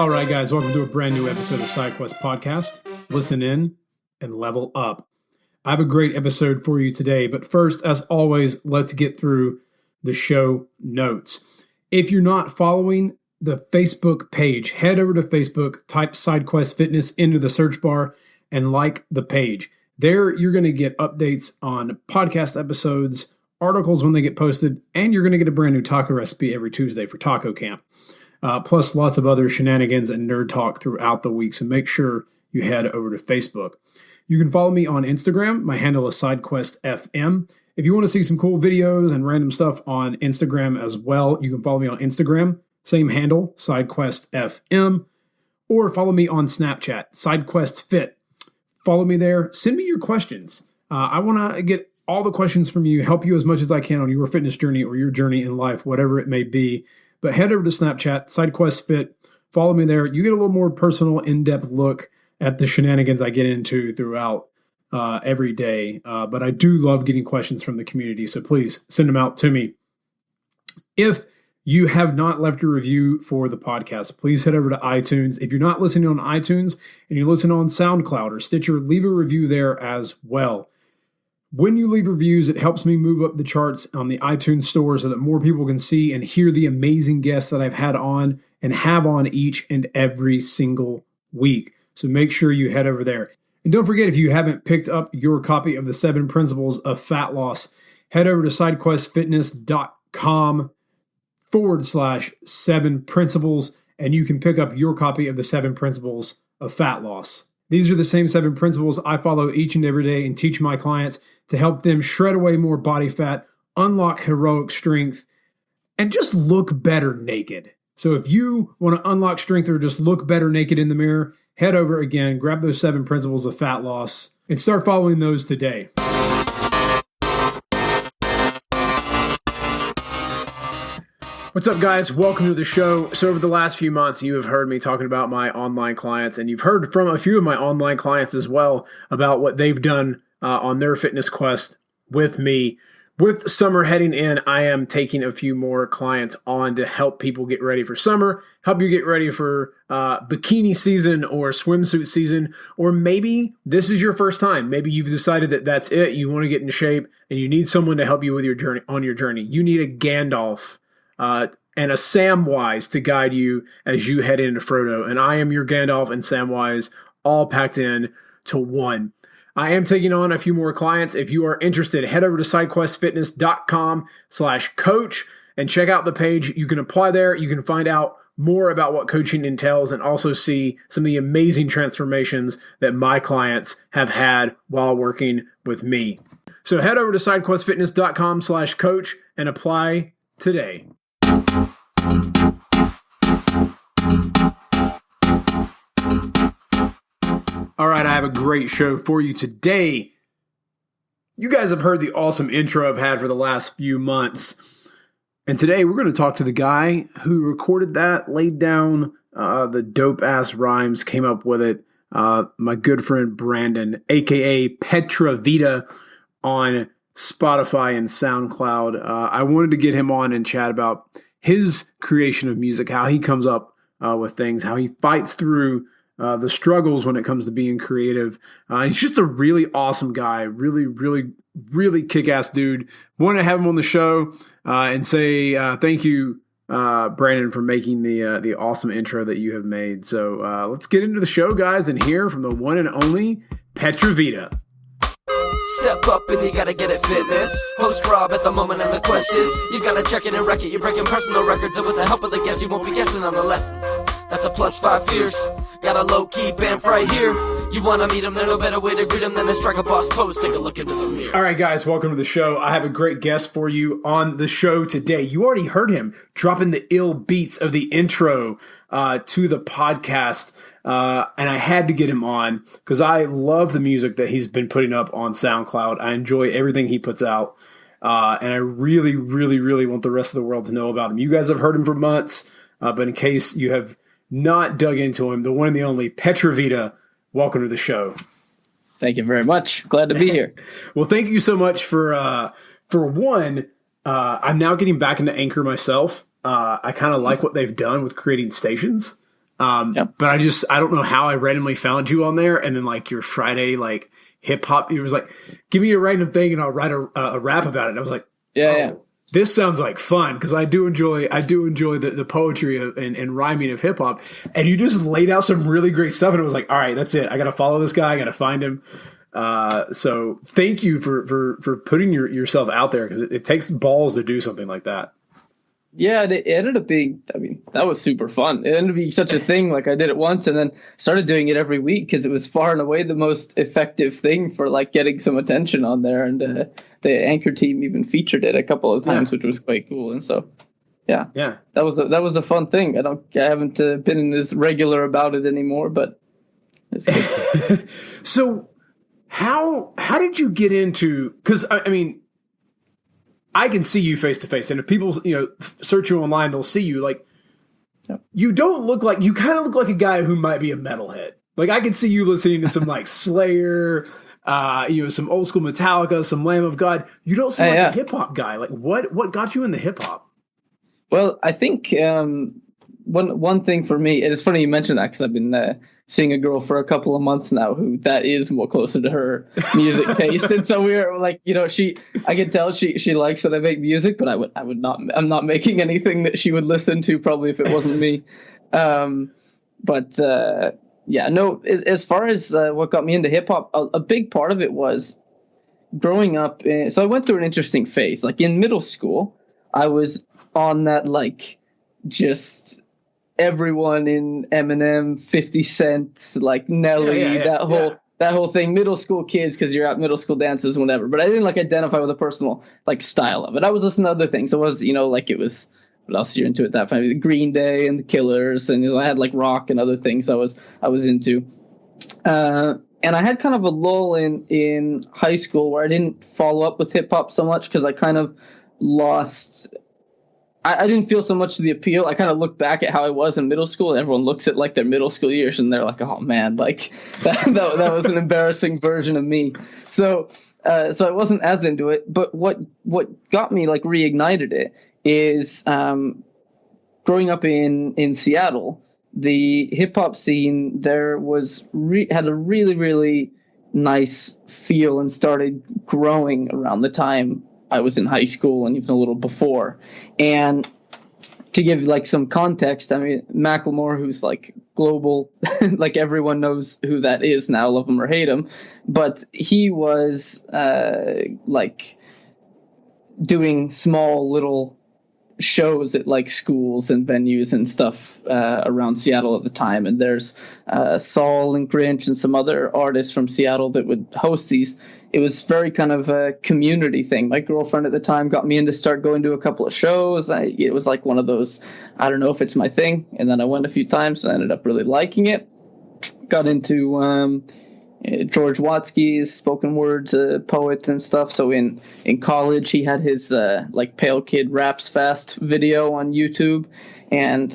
All right, guys, welcome to a brand new episode of SideQuest Podcast. Listen in and level up. I have a great episode for you today, but first, as always, let's get through the show notes. If you're not following the Facebook page, head over to Facebook, type SideQuest Fitness into the search bar, and like the page. There, you're going to get updates on podcast episodes, articles when they get posted, and you're going to get a brand new taco recipe every Tuesday for Taco Camp. Plus lots of other shenanigans and nerd talk throughout the week, so make sure you head over to Facebook. You can follow me on Instagram. My handle is SideQuestFM. If you want to see some cool videos and random stuff on Instagram as well, you can follow me on Instagram. Same handle, SideQuestFM. Or follow me on Snapchat, SideQuestFit. Follow me there. Send me your questions. I want to get all the questions from you, help you as much as I can on your fitness journey or your journey in life, whatever it may be. But head over to Snapchat, SideQuestFit. Follow me there. You get a little more personal, in-depth look at the shenanigans I get into throughout every day. But I do love getting questions from the community, so please send them out to me. If you have not left a review for the podcast, please head over to iTunes. If you're not listening on iTunes and you listen on SoundCloud or Stitcher, leave a review there as well. When you leave reviews, it helps me move up the charts on the iTunes store so that more people can see and hear the amazing guests that I've had on and have on each and every single week. So make sure you head over there. And don't forget, if you haven't picked up your copy of the 7 Principles of Fat Loss, head over to sidequestfitness.com/7 principles, and you can pick up your copy of the 7 Principles of Fat Loss. These are the same 7 principles I follow each and every day and teach my clients to help them shred away more body fat, unlock heroic strength, and just look better naked. So if you want to unlock strength or just look better naked in the mirror, head over again, grab those 7 principles of fat loss, and start following those today. What's up, guys? Welcome to the show. So over the last few months, you have heard me talking about my online clients, and you've heard from a few of my online clients as well about what they've done on their fitness quest with me. With summer heading in, I am taking a few more clients on to help people get ready for summer, help you get ready for bikini season or swimsuit season, or maybe this is your first time. Maybe you've decided that that's it. You want to get in shape and you need someone to help you with your journey. On your journey, you need a Gandalf and a Samwise to guide you as you head into Frodo. And I am your Gandalf and Samwise all packed in to one. I am taking on a few more clients. If you are interested, head over to sidequestfitness.com/coach and check out the page. You can apply there. You can find out more about what coaching entails and also see some of the amazing transformations that my clients have had while working with me. So head over to sidequestfitness.com/coach and apply today. All right, I have a great show for you today. You guys have heard the awesome intro I've had for the last few months. And today we're going to talk to the guy who recorded that, laid down the dope-ass rhymes, came up with it, my good friend Brandon, a.k.a. Petravita on Spotify and SoundCloud. I wanted to get him on and chat about his creation of music, how he comes up with things, how he fights through the struggles when it comes to being creative. He's just a really awesome guy, really kick-ass dude. Want to have him on the show and say thank you, Brandon, for making the awesome intro that you have made. So let's get into the show, guys, and hear from the one and only Petravita. Step up and you gotta get it fitness. Host Rob at the moment and the quest is you gotta check it and wreck it. You're breaking personal records and with the help of the guests you won't be guessing on the lessons. That's a +5 fierce. Got a low-key bamf right here. You wanna meet him, there's no better way to greet him than to strike a boss pose. Take a look into the mirror. All right, guys, welcome to the show. I have a great guest for you on the show today. You already heard him dropping the ill beats of the intro to the podcast. And I had to get him on because I love the music that he's been putting up on SoundCloud. I enjoy everything he puts out. And I really want the rest of the world to know about him. You guys have heard him for months, but in case you have not dug into him, the one and the only Petravita, welcome to the show. Thank you very much. Glad to be here. Well, thank you so much for one. I'm now getting back into Anchor myself. I kind of like what they've done with creating stations. But I don't know how I randomly found you on there, and then like your Friday like hip hop, it was like, give me a random thing and I'll write a rap about it. And I was like, yeah. This sounds like fun, because I do enjoy the poetry and rhyming of hip hop, and you just laid out some really great stuff, and it was like, all right, that's it. I got to follow this guy. I got to find him. So thank you for putting yourself out there, because it takes balls to do something like that. Yeah, it ended up being, that was super fun. It ended up being such a thing. Like, I did it once and then started doing it every week, because it was far and away the most effective thing for like getting some attention on there. And the anchor team even featured it a couple of times, which was quite cool. And so, yeah, that was a fun thing. I haven't been as regular about it anymore, but it's good. So how did you get into, because I mean, I can see you face to face, and if people, search you online, they'll see you. Like, you don't look like, you kind of look like a guy who might be a metalhead. Like, I can see you listening to some like Slayer, some old school Metallica, some Lamb of God. You don't seem like a hip hop guy. Like, what got you into hip hop? Well, I think one thing for me, and it's funny you mentioned that, because I've been seeing a girl for a couple of months now who that is more closer to her music taste. And so we're like, I can tell she likes that I make music, but I'm not making anything that she would listen to probably if it wasn't me. As far as what got me into hip hop, a big part of it was growing up. So I went through an interesting phase. Like in middle school, I was on that, like, just everyone in Eminem, 50 Cent, like Nelly, that whole thing, middle school kids, because you're at middle school dances, whatever. But I didn't like identify with a personal like style of it. I was listening to other things. It was, like it was, what else you're into at that time? The Green Day and the Killers, and I had like rock and other things I was into. And I had kind of a lull in high school where I didn't follow up with hip hop so much, because I kind of lost. I didn't feel so much the appeal. I kind of look back at how I was in middle school, and everyone looks at like their middle school years and they're like, oh man, like that was an embarrassing version of me. So I wasn't as into it, but what got me like reignited it is growing up in Seattle, the hip hop scene there was had a really, really nice feel and started growing around the time I was in high school and even a little before. And to give like some context, I mean, Macklemore, who's like global, like everyone knows who that is now, love him or hate him, but he was like doing small little shows at like schools and venues and stuff around Seattle at the time. And there's Saul and Grinch and some other artists from Seattle that would host these. It was very kind of a community thing. My girlfriend at the time got me in to start going to a couple of shows. It was like one of those, I don't know if it's my thing. And then I went a few times and I ended up really liking it. Got into George Watsky's spoken word poet and stuff. So in college, he had his like Pale Kid Raps Fast video on YouTube, and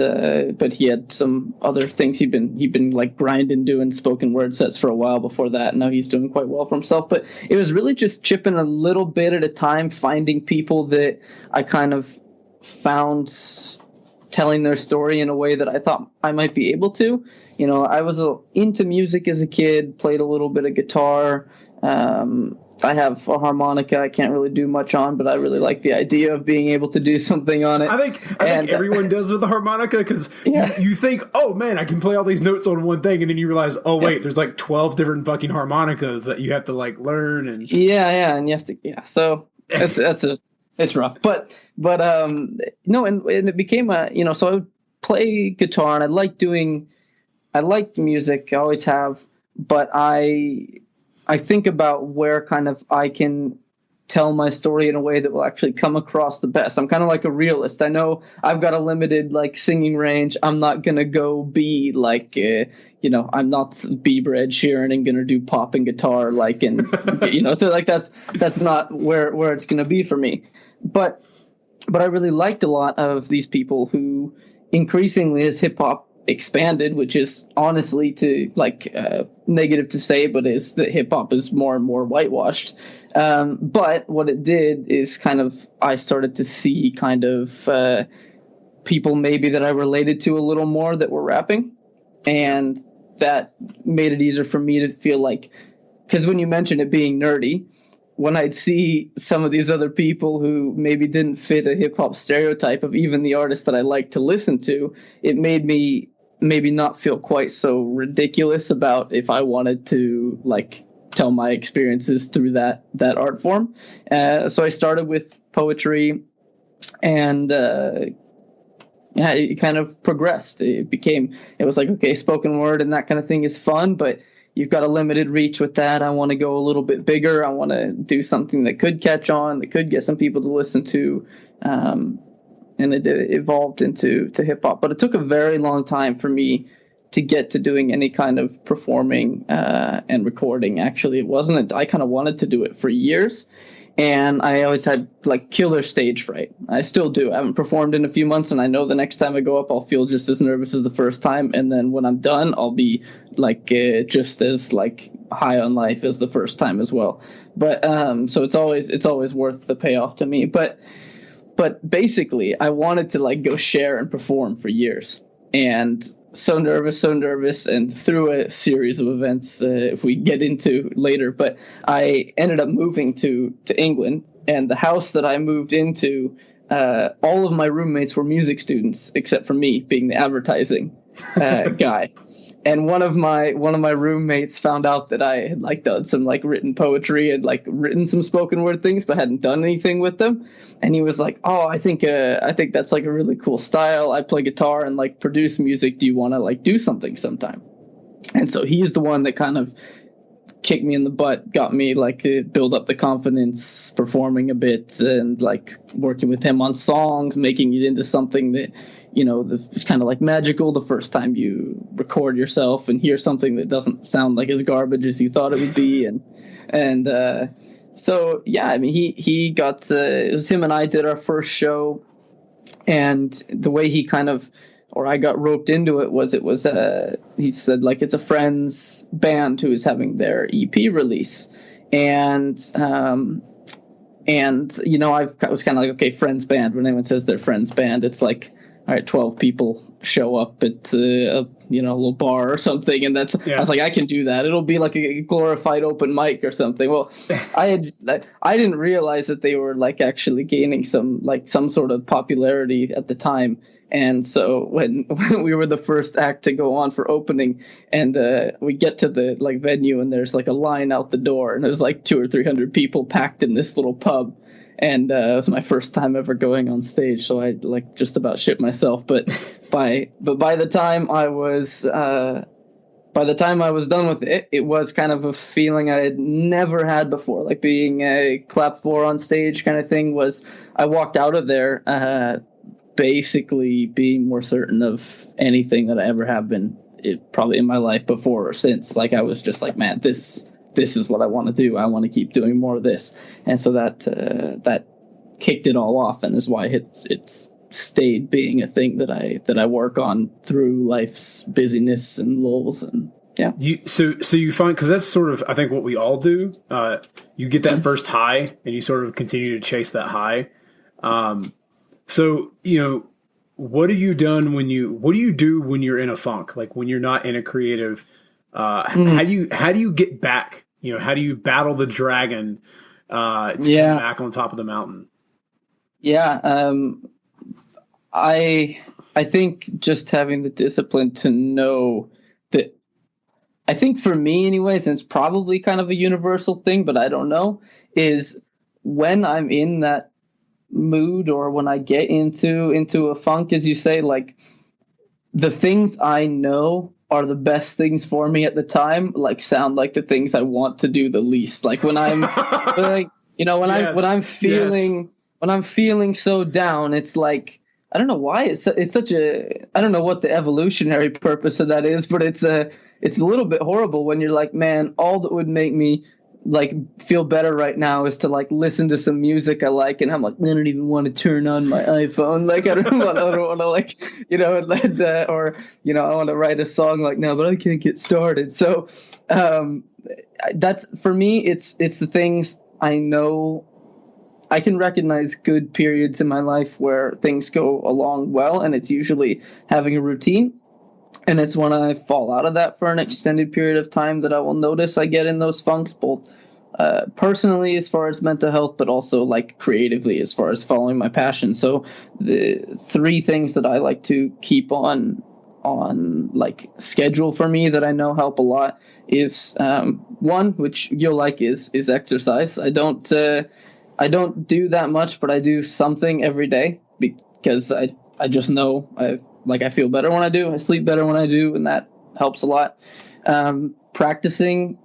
but he had some other things he'd been like grinding doing spoken word sets for a while before that. And now he's doing quite well for himself. But it was really just chipping a little bit at a time, finding people that I kind of found telling their story in a way that I thought I might be able to. I was into music as a kid, played a little bit of guitar. I have a harmonica I can't really do much on, but I really like the idea of being able to do something on it. I think everyone does with the harmonica, because you think, oh man, I can play all these notes on one thing, and then you realize, oh wait, there's like 12 different fucking harmonicas that you have to like learn. And and you have to, so it's rough. But no, and it became so I would play guitar, and I liked music, I always have, but I think about where kind of I can tell my story in a way that will actually come across the best. I'm kind of like a realist. I know I've got a limited like singing range. I'm not going to go be like, I'm not Bieber, Ed Sheeran and going to do pop and guitar like, and, so like that's not where it's going to be for me. But I really liked a lot of these people who increasingly as hip hop expanded, which is honestly to like negative to say, but is that hip hop is more and more whitewashed. But what it did is kind of, I started to see kind of people maybe that I related to a little more that were rapping. And that made it easier for me to feel like, because when you mentioned it being nerdy, when I'd see some of these other people who maybe didn't fit a hip hop stereotype of even the artists that I like to listen to, it made me maybe not feel quite so ridiculous about if I wanted to like tell my experiences through that art form. So I started with poetry, and it kind of progressed. It was like, okay, spoken word and that kind of thing is fun, but you've got a limited reach with that. I want to go a little bit bigger. I want to do something that could catch on, that could get some people to listen to. And it evolved into hip hop. But it took a very long time for me to get to doing any kind of performing and recording. Actually, it wasn't. I kind of wanted to do it for years. And I always had like killer stage fright. I still do. I haven't performed in a few months, and I know the next time I go up, I'll feel just as nervous as the first time. And then when I'm done, I'll be like just as like high on life as the first time as well. But so it's always worth the payoff to me. But basically, I wanted to like go share and perform for years, and so nervous, and through a series of events, if we get into later. But I ended up moving to England, and the house that I moved into, all of my roommates were music students, except for me being the advertising guy. And one of my roommates found out that I had like done some like written poetry and like written some spoken word things, but hadn't done anything with them. And he was like, "Oh, I think that's like a really cool style. I play guitar and like produce music. Do you want to like do something sometime?" And so he's the one that kind of kicked me in the butt, got me like to build up the confidence, performing a bit, and like working with him on songs, making it into something that, you know, it's kind of like magical the first time you record yourself and hear something that doesn't sound like as garbage as you thought it would be. And so, yeah, I mean, he got, it was him and I did our first show, and the way he kind of, or I got roped into it was he said like, it's a friend's band who is having their EP release. And you know, I was kind of like, okay, friend's band. When anyone says their friend's band, it's like, all right, 12 people show up at a little bar or something, and that's I was like, I can do that. It'll be like a glorified open mic or something. Well, I didn't realize that they were like actually gaining some sort of popularity at the time. And so when we were the first act to go on for opening, and we get to the like venue, and there's like a line out the door, and there's like 200 or 300 people packed in this little pub. And it was my first time ever going on stage, so I like just about shit myself. But by the time I was done with it, it was kind of a feeling I had never had before, like being a clap for on stage kind of thing. Was I walked out of there basically being more certain of anything that I ever have been, probably in my life before or since. Like I was just like, man, this is what I want to do. I want to keep doing more of this. And so that kicked it all off, and is why it's stayed being a thing that I work on through life's busyness and lulls. And yeah. So you find, because that's sort of, I think, what we all do. You get that first high, and you sort of continue to chase that high. So, you know, what do you do when you're in a funk? Like when you're not in a creative, how do you get back? You know, how do you battle the dragon to get back on top of the mountain? Yeah. I think just having the discipline to know that, I think for me anyways, and it's probably kind of a universal thing, but I don't know, is when I'm in that mood, or when I get into a funk, as you say, like the things I know are the best things for me at the time, like sound like the things I want to do the least. Like when I'm like, you know, when I'm feeling so down, it's like, I don't know why it's such a, I don't know what the evolutionary purpose of that is, but it's a little bit horrible when you're like, man, all that would make me like feel better right now is to like listen to some music I like, and I'm like, I don't even want to turn on my iPhone. Like I don't want to like, you know, or you know, I want to write a song like now, but I can't get started. So that's, for me, it's the things I know. I can recognize good periods in my life where things go along well, and it's usually having a routine. And it's when I fall out of that for an extended period of time that I will notice I get in those funks, both personally as far as mental health, but also like creatively as far as following my passion. So the three things that I like to keep on like schedule for me that I know help a lot is one, which you'll like, is exercise. I don't do that much, but I do something every day because I just know I feel better when I do. I sleep better when I do, and that helps a lot. Practicing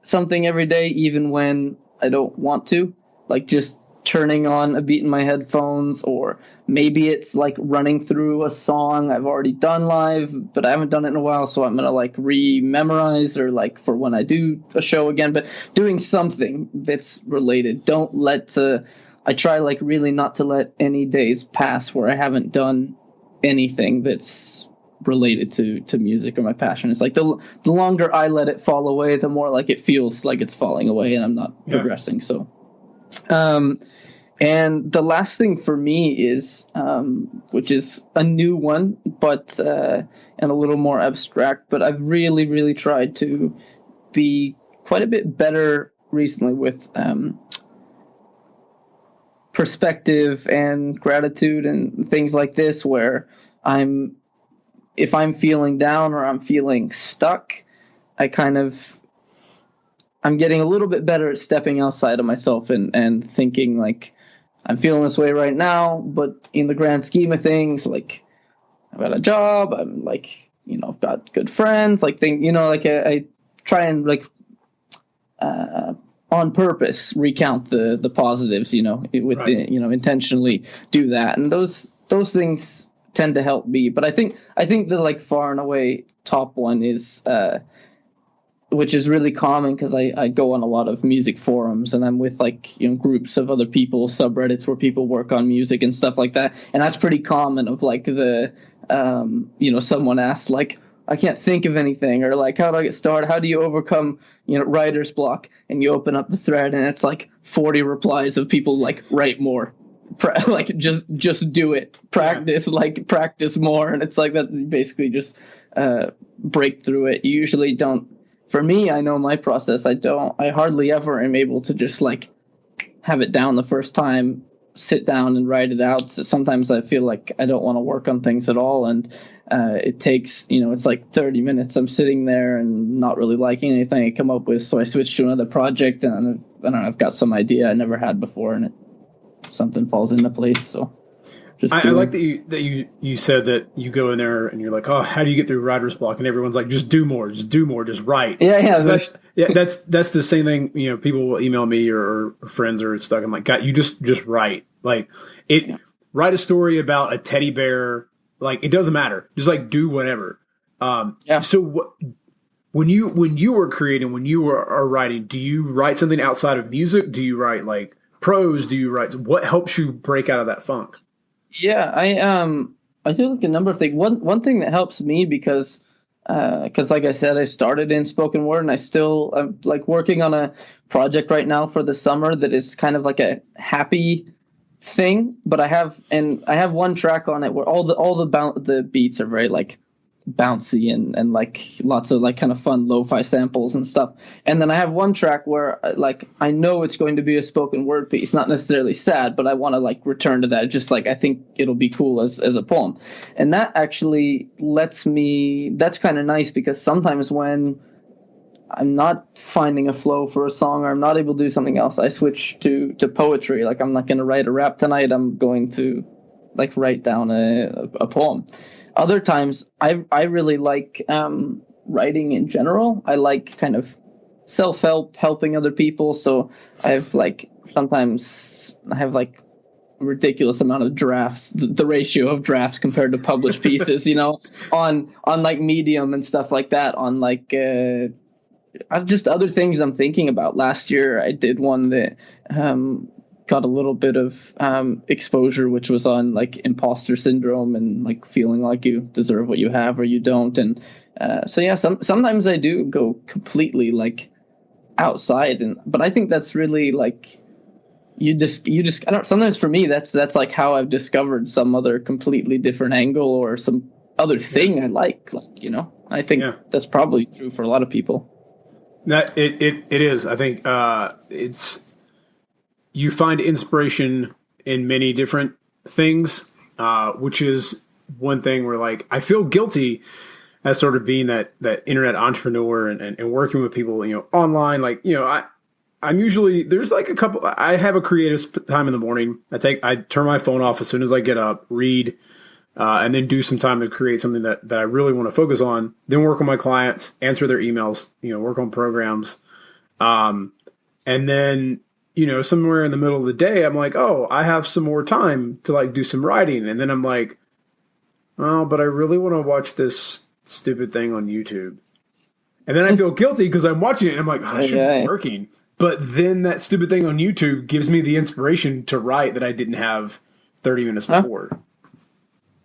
something every day, even when I don't want to, like just turning on a beat in my headphones, or maybe it's like running through a song I've already done live, but I haven't done it in a while, so I'm going to like re-memorize, or like for when I do a show again, but doing something that's related. Don't let, I try like really not to let any days pass where I haven't done anything that's related to music or my passion. It's like the longer I let it fall away, the more like it feels like it's falling away and I'm not progressing. So, and the last thing for me is, which is a new one, but, and a little more abstract, but I've really, really tried to be quite a bit better recently with, perspective and gratitude and things like this, where if I'm feeling down or I'm feeling stuck, I'm getting a little bit better at stepping outside of myself and thinking like, I'm feeling this way right now, but in the grand scheme of things, like I've got a job, I'm like, I've got good friends, like I try and like, on purpose recount the positives, intentionally do that. And those things tend to help me. But I think the like far and away top one is, which is really common because I go on a lot of music forums and I'm with like, groups of other people, subreddits where people work on music and stuff like that. And that's pretty common of like someone asks like, I can't think of anything, or like, how do I get started? How do you overcome, writer's block? And you open up the thread and it's like 40 replies of people like, write more, like just do it, practice, like practice more. And it's like that, basically just break through it. You usually don't, for me, I know my process. I hardly ever am able to just like have it down the first time, sit down and write it out. Sometimes I feel like I don't want to work on things at all. And it takes, it's like 30 minutes. I'm sitting there and not really liking anything I come up with. So I switch to another project and I don't know, I've got some idea I never had before and something falls into place. So I like that you said that you go in there and you're like, oh, how do you get through writer's block? And everyone's like, just do more, just write. Yeah. That's the same thing. People will email me or friends are stuck. I'm like, God, you just write. Like write a story about a teddy bear. Like, it doesn't matter. Just like do whatever. So when you were creating, when you are writing, do you write something outside of music? Do you write like prose? Do you write, what helps you break out of that funk? Yeah, I do like a number of things. One thing that helps me because like I said, I started in spoken word and I'm like working on a project right now for the summer that is kind of like a happy thing, but I have one track on it where all the beats are very like bouncy and like lots of like kind of fun lo-fi samples and stuff. And then I have one track where like I know it's going to be a spoken word piece, not necessarily sad, but I want to like return to that. Just like I think it'll be cool as a poem. And that actually that's kind of nice because sometimes when I'm not finding a flow for a song or I'm not able to do something else, I switch to poetry. Like I'm not going to write a rap tonight. I'm going to like write down a poem. Other times, I really like writing in general. I like kind of self-help, helping other people. So sometimes I have like a ridiculous amount of drafts, the ratio of drafts compared to published pieces, on like Medium and stuff like that. On like I've just other things I'm thinking about. Last year, I did one that got a little bit of exposure, which was on like imposter syndrome and like feeling like you deserve what you have or you don't. And so yeah, sometimes I do go completely like outside, but I think that's really like you just sometimes for me that's like how I've discovered some other completely different angle or some other thing I like, I think that's probably true for a lot of people. That it is. I think you find inspiration in many different things, which is one thing where like I feel guilty as sort of being that internet entrepreneur and working with people, online. Like, I'm usually, there's like I have a creative time in the morning. I turn my phone off as soon as I get up, read, and then do some time to create something that I really want to focus on, then work on my clients, answer their emails, work on programs. And then, somewhere in the middle of the day, I'm like, oh, I have some more time to like do some writing. And then I'm like, oh, but I really want to watch this stupid thing on YouTube. And then I feel guilty because I'm watching it and I'm like, oh, I should be working. But then that stupid thing on YouTube gives me the inspiration to write that I didn't have 30 minutes before.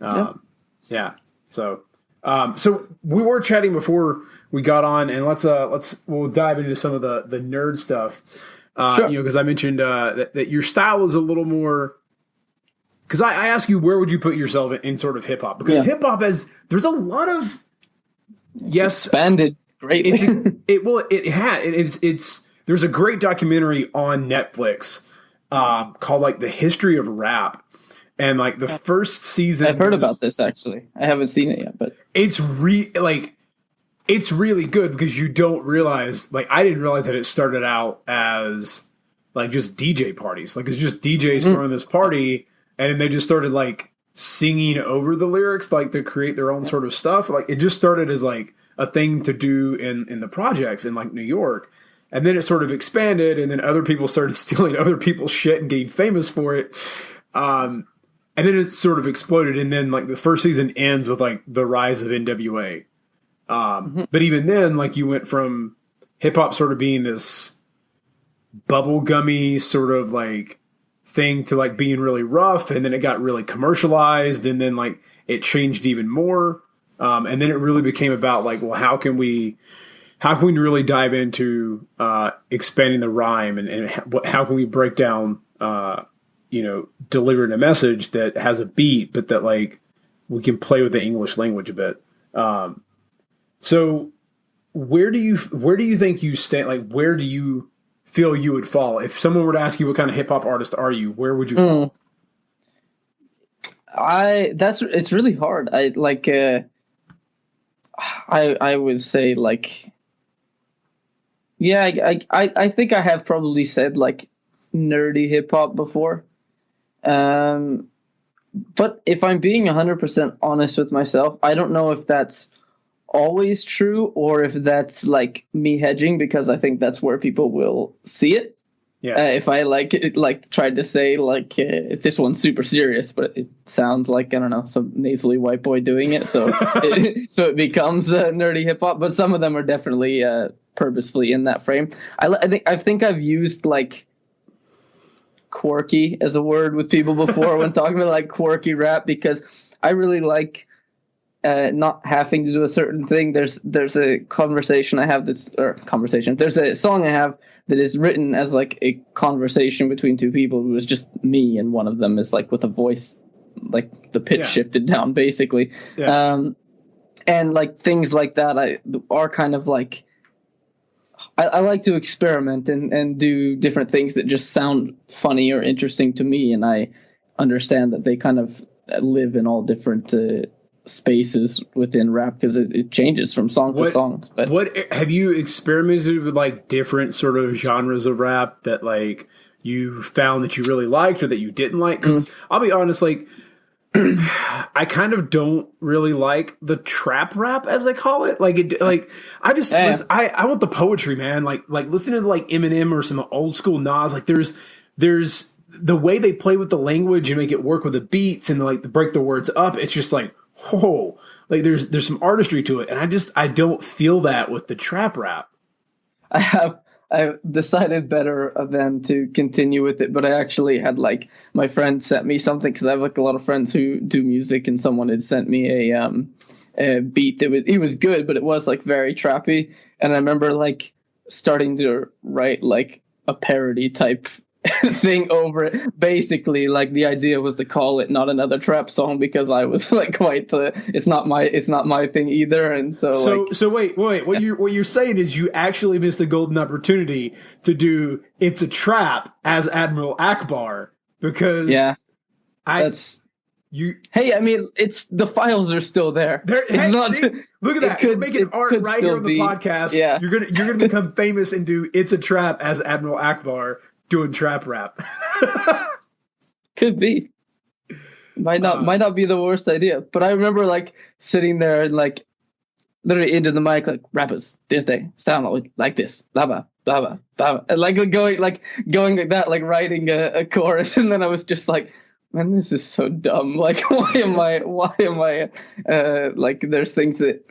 Yeah. So we were chatting before we got on, and we'll dive into some of the nerd stuff. Because I mentioned that your style is a little more. Because I ask you, where would you put yourself in sort of hip hop? Because hip hop there's a lot of expanded greatly. There's a great documentary on Netflix called like The History of Rap. And like the first season, I've heard about this actually. I haven't seen it yet, but it's really good because you don't realize, like I didn't realize that it started out as like just DJ parties. Like it's just DJs throwing this party, and then they just started like singing over the lyrics, like to create their own sort of stuff. Like it just started as like a thing to do in the projects in like New York. And then it sort of expanded, and then other people started stealing other people's shit and getting famous for it. And then it sort of exploded, and then like the first season ends with like the rise of NWA. But even then, like you went from hip hop sort of being this bubblegummy sort of like thing to like being really rough, and then it got really commercialized, and then like it changed even more. And then it really became about like, well, how can we really dive into expanding the rhyme, and how can we break down delivering a message that has a beat, but that like we can play with the English language a bit. So where do you think you stand? Like, where do you feel you would fall? If someone were to ask you what kind of hip hop artist are you, where would you fall? It's really hard. I would say like, I think I have probably said like nerdy hip hop before. But if I'm being 100% honest with myself, I don't know if that's always true or if that's like me hedging, because I think that's where people will see it. Yeah. If I tried to say like this one's super serious, but it sounds like, I don't know, some nasally white boy doing it, so it becomes nerdy hip hop. But some of them are definitely purposefully in that frame. I think I've used like quirky as a word with people before when talking about like quirky rap, because I really like not having to do a certain thing. There's a conversation I have there's a song I have that is written as like a conversation between two people who is just me, and one of them is like with a voice, like the pitch shifted down basically. And like things like that are kind of like, I like to experiment and do different things that just sound funny or interesting to me, and I understand that they kind of live in all different spaces within rap, because it changes from song to song. But what have you experimented with, like different sort of genres of rap that like you found that you really liked or that you didn't like? Because I'll be honest, like I kind of don't really like the trap rap, as they call it. Like I just I want the poetry, man. Like listening to like Eminem or some old school Nas. Like there's the way they play with the language and make it work with the beats and like to break the words up. It's just like, whoa, like there's some artistry to it, and I don't feel that with the trap rap. I've decided better than to continue with it, but I actually had like my friend sent me something, because I have like a lot of friends who do music, and someone had sent me a beat that it was good, but it was like very trappy, and I remember like starting to write like a parody type thing over it. Basically, like the idea was to call it Not Another Trap Song because I was like quite it's not my thing either, and so wait what you're saying is you actually missed a golden opportunity to do It's a Trap as Admiral Akbar because yeah, you. Hey, I mean, it's the files are still there. Hey, not, see, look at that. We're making art right here on the podcast. Yeah. You're gonna become famous and do It's a Trap as Admiral Akbar doing trap rap. Could be. Might not be the worst idea. But I remember like sitting there and like literally into the mic like rappers this day sound like this. Blah blah blah blah blah. And like going like that, like writing a chorus, and then I was just like, man, this is so dumb. Like why am I like there's things that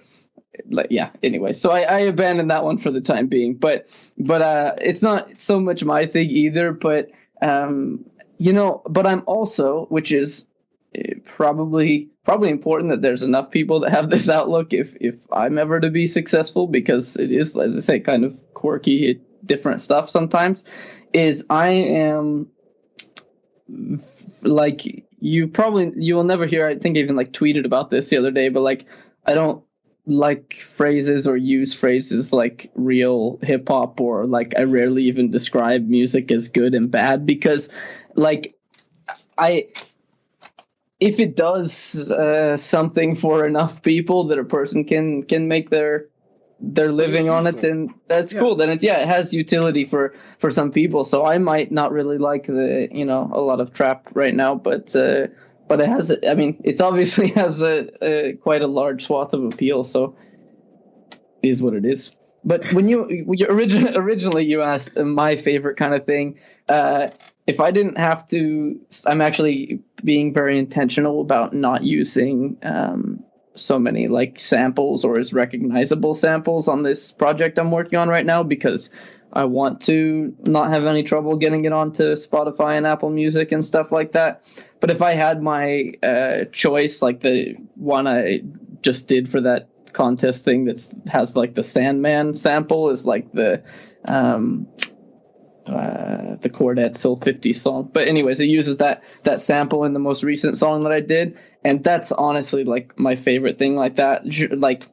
like yeah, anyway. So I abandoned that one for the time being. But it's not so much my thing either, but but I'm also, which is probably important, that there's enough people that have this outlook if I'm ever to be successful, because it is, as I say, kind of quirky, different stuff sometimes, is I am like, you will never hear, I think I even like tweeted about this the other day, but like I don't like phrases or use phrases like real hip hop, or like I rarely even describe music as good and bad, because like if it does something for enough people that a person can make their living on it, then that's cool. Then it has utility for some people. So I might not really like a lot of trap right now, but it has, I mean, it's obviously has a quite a large swath of appeal. So it is what it is. But when you originally you asked my favorite kind of thing, if I didn't have to, I'm actually being very intentional about not using so many like samples or as recognizable samples on this project I'm working on right now, because I want to not have any trouble getting it onto Spotify and Apple Music and stuff like that. But if I had my choice, like the one I just did for that contest thing that has like the Sandman sample is like the Chordette Soul 50 song. But anyways, it uses that sample in the most recent song that I did, and that's honestly like my favorite thing like that, like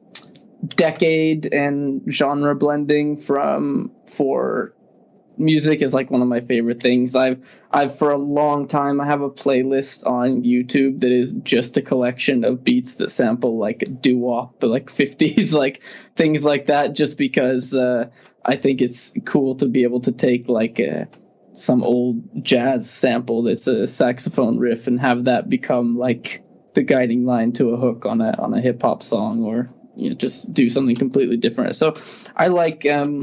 decade and genre blending for music is like one of my favorite things. I've for a long time, I have a playlist on YouTube that is just a collection of beats that sample like doo-wop, but like 50s, like things like that, just because I think it's cool to be able to take like some old jazz sample that's a saxophone riff and have that become like the guiding line to a hook on a hip hop song, or just do something completely different. So I like a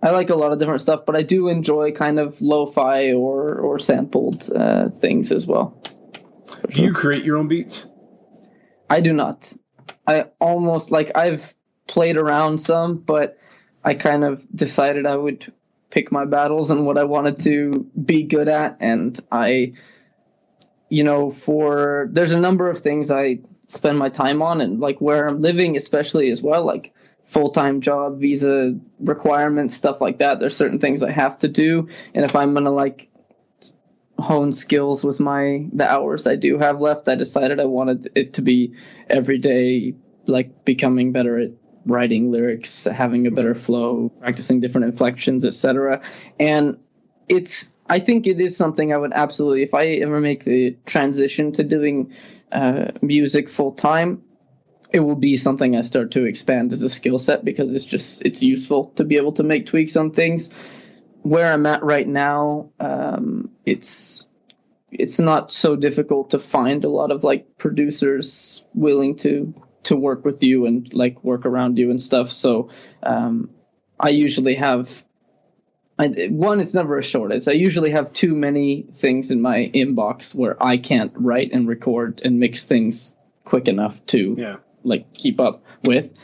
lot of different stuff, but I do enjoy kind of lo-fi or sampled things as well. Do you create your own beats? I do not. I almost, like, I've played around some, but I kind of decided I would pick my battles and what I wanted to be good at. And there's a number of things I spend my time on, and like where I'm living, especially as well, like full-time job, visa requirements, stuff like that. There's certain things I have to do. And if I'm going to like hone skills with the hours I do have left, I decided I wanted it to be every day, like becoming better at writing lyrics, having a better flow, practicing different inflections, etc. And I think it is something I would absolutely, if I ever make the transition to doing music full time, it will be something I start to expand as a skill set, because it's useful to be able to make tweaks on things. Where I'm at right now, it's not so difficult to find a lot of like producers willing to work with you and like work around you and stuff. So I usually have it's never a shortage. I usually have too many things in my inbox where I can't write and record and mix things quick enough to like keep up with.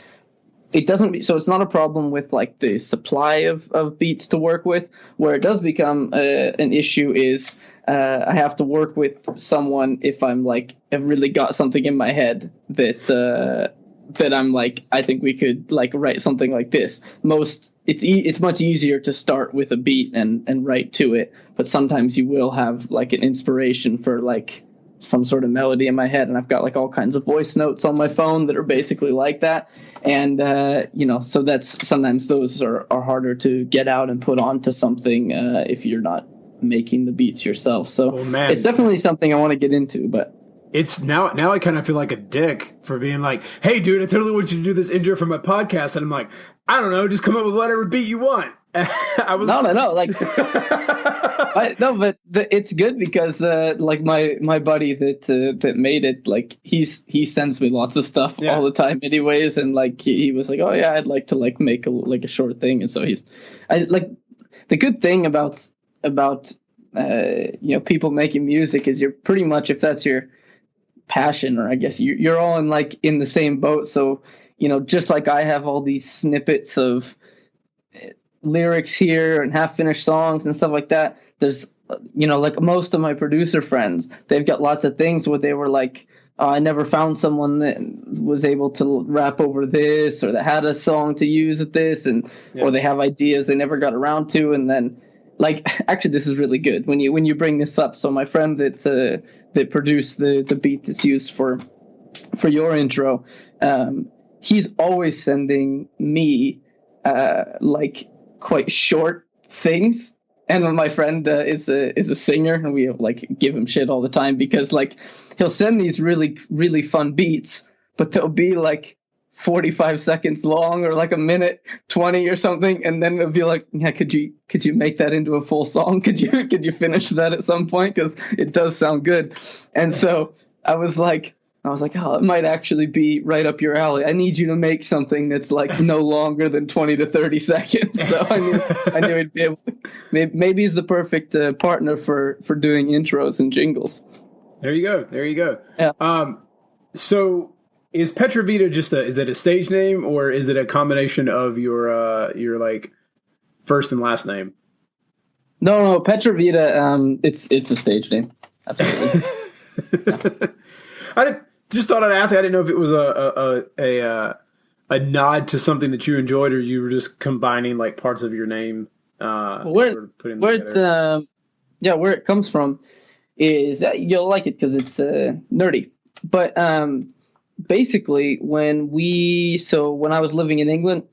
It doesn't, so it's not a problem with like the supply of beats to work with. Where it does become an issue is I have to work with someone if I'm like, I've really got something in my head that that I'm like, I think we could like write something like this. It's much easier to start with a beat and write to it, but sometimes you will have like an inspiration for like some sort of melody in my head, and I've got like all kinds of voice notes on my phone that are basically like that. And so that's sometimes those are harder to get out and put onto something if you're not making the beats yourself. So it's definitely something I want to get into, but it's now I kind of feel like a dick for being like, hey dude, I totally want you to do this intro for my podcast. And I'm like, I don't know, just come up with whatever beat you want. No, like but it's good because like my buddy that made it, like he sends me lots of stuff all the time anyways, and like he was like, oh yeah, I'd like to like make a short thing. And so I like the good thing about people making music is you're pretty much, if that's your passion, or I guess you're all in the same boat. So just like I have all these snippets of lyrics here and half finished songs and stuff like that, there's like most of my producer friends, they've got lots of things where they were like, I never found someone that was able to rap over this, or that had a song to use at this, and or they have ideas they never got around to. And then like, actually this is really good when you bring this up. So my friend that produced the beat that's used for your intro, he's always sending me like quite short things. And my friend is a singer, and we like give him shit all the time because like he'll send these really, really fun beats, but they'll be like 45 seconds long, or like a minute 20 or something, and then it'll be like, yeah, could you make that into a full song? Could you finish that at some point, because it does sound good. And so I was like, oh, it might actually be right up your alley. I need you to make something that's like no longer than 20 to 30 seconds. So I knew he'd be able to. Maybe he's the perfect partner for doing intros and jingles. There you go. Yeah. So is Petravita is it a stage name, or is it a combination of your like first and last name? No, Petravita. It's a stage name. Absolutely. Yeah. I just thought I'd ask. I didn't know if it was a nod to something that you enjoyed, or you were just combining like parts of your name. Where it comes from is you'll like it because it's nerdy. But basically, when I was living in England,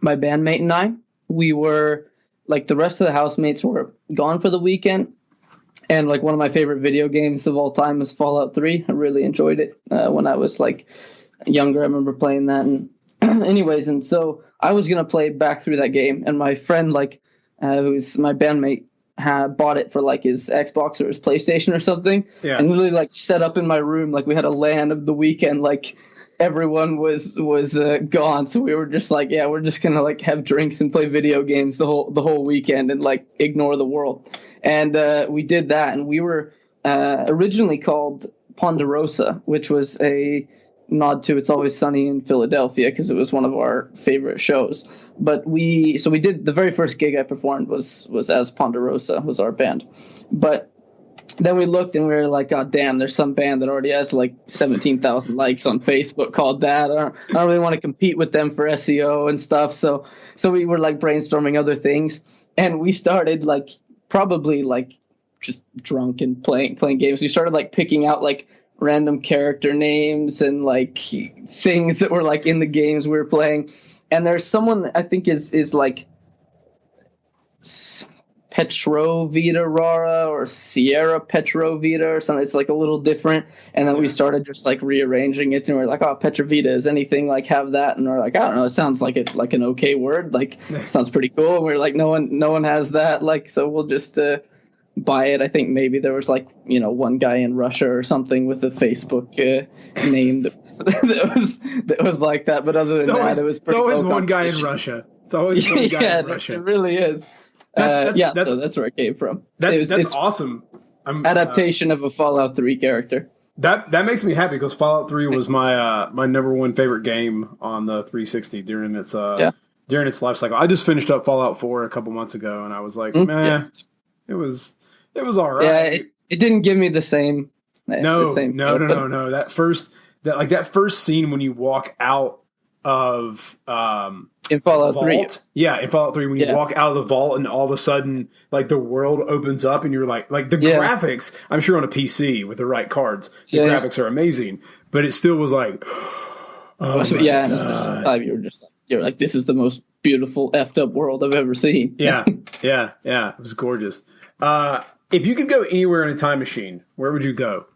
my bandmate and I, we were like, the rest of the housemates were gone for the weekend. And like one of my favorite video games of all time is Fallout 3. I really enjoyed it when I was like younger. I remember playing that. And anyways, and so I was going to play back through that game. And my friend, like, who's my bandmate, had bought it for like his Xbox or his PlayStation or something. Yeah. And literally like set up in my room. Like we had a LAN of the weekend. Like everyone was gone. So we were just like, yeah, we're just going to like have drinks and play video games the whole weekend and like ignore the world. And we did that, and we were originally called Ponderosa, which was a nod to It's Always Sunny in Philadelphia, because it was one of our favorite shows. But we did, the very first gig I performed was as Ponderosa, was our band. But then we looked and we were like, God damn, there's some band that already has like 17,000 likes on Facebook called that. I don't really want to compete with them for SEO and stuff. So we were like brainstorming other things, and we started like, probably like just drunk and playing games. We started like picking out like random character names and like things that were like in the games we were playing. And there's someone that I think is like Petravita Rara or Sierra Petravita or something. It's like a little different. And then we started just like rearranging it, and we're like, oh, Petravita, is anything like have that? And we're like, I don't know, it sounds like it's like an okay word, like sounds pretty cool. And we're like, no one has that, like, so we'll just buy it. I think maybe there was like, one guy in Russia or something with a Facebook name that was like that. But other than that, it was pretty. It's always one guy in Russia. It's always one guy in Russia. It really is. So that's where it came from. That's awesome. Adaptation of a Fallout 3 character. That makes me happy, because Fallout 3 was my my number one favorite game on the 360 during its life cycle. I just finished up Fallout 4 a couple months ago, and I was like, it was all right. Yeah, it didn't give me the same. No. That that first scene when you walk out of in Fallout 3. Yeah, in Fallout 3 when you walk out of the vault and all of a sudden like the world opens up and you're like the graphics, I'm sure on a PC with the right cards, the graphics are amazing, but it still was like God. You're like, this is the most beautiful effed up world I've ever seen. Yeah. It was gorgeous. If you could go anywhere in a time machine, where would you go?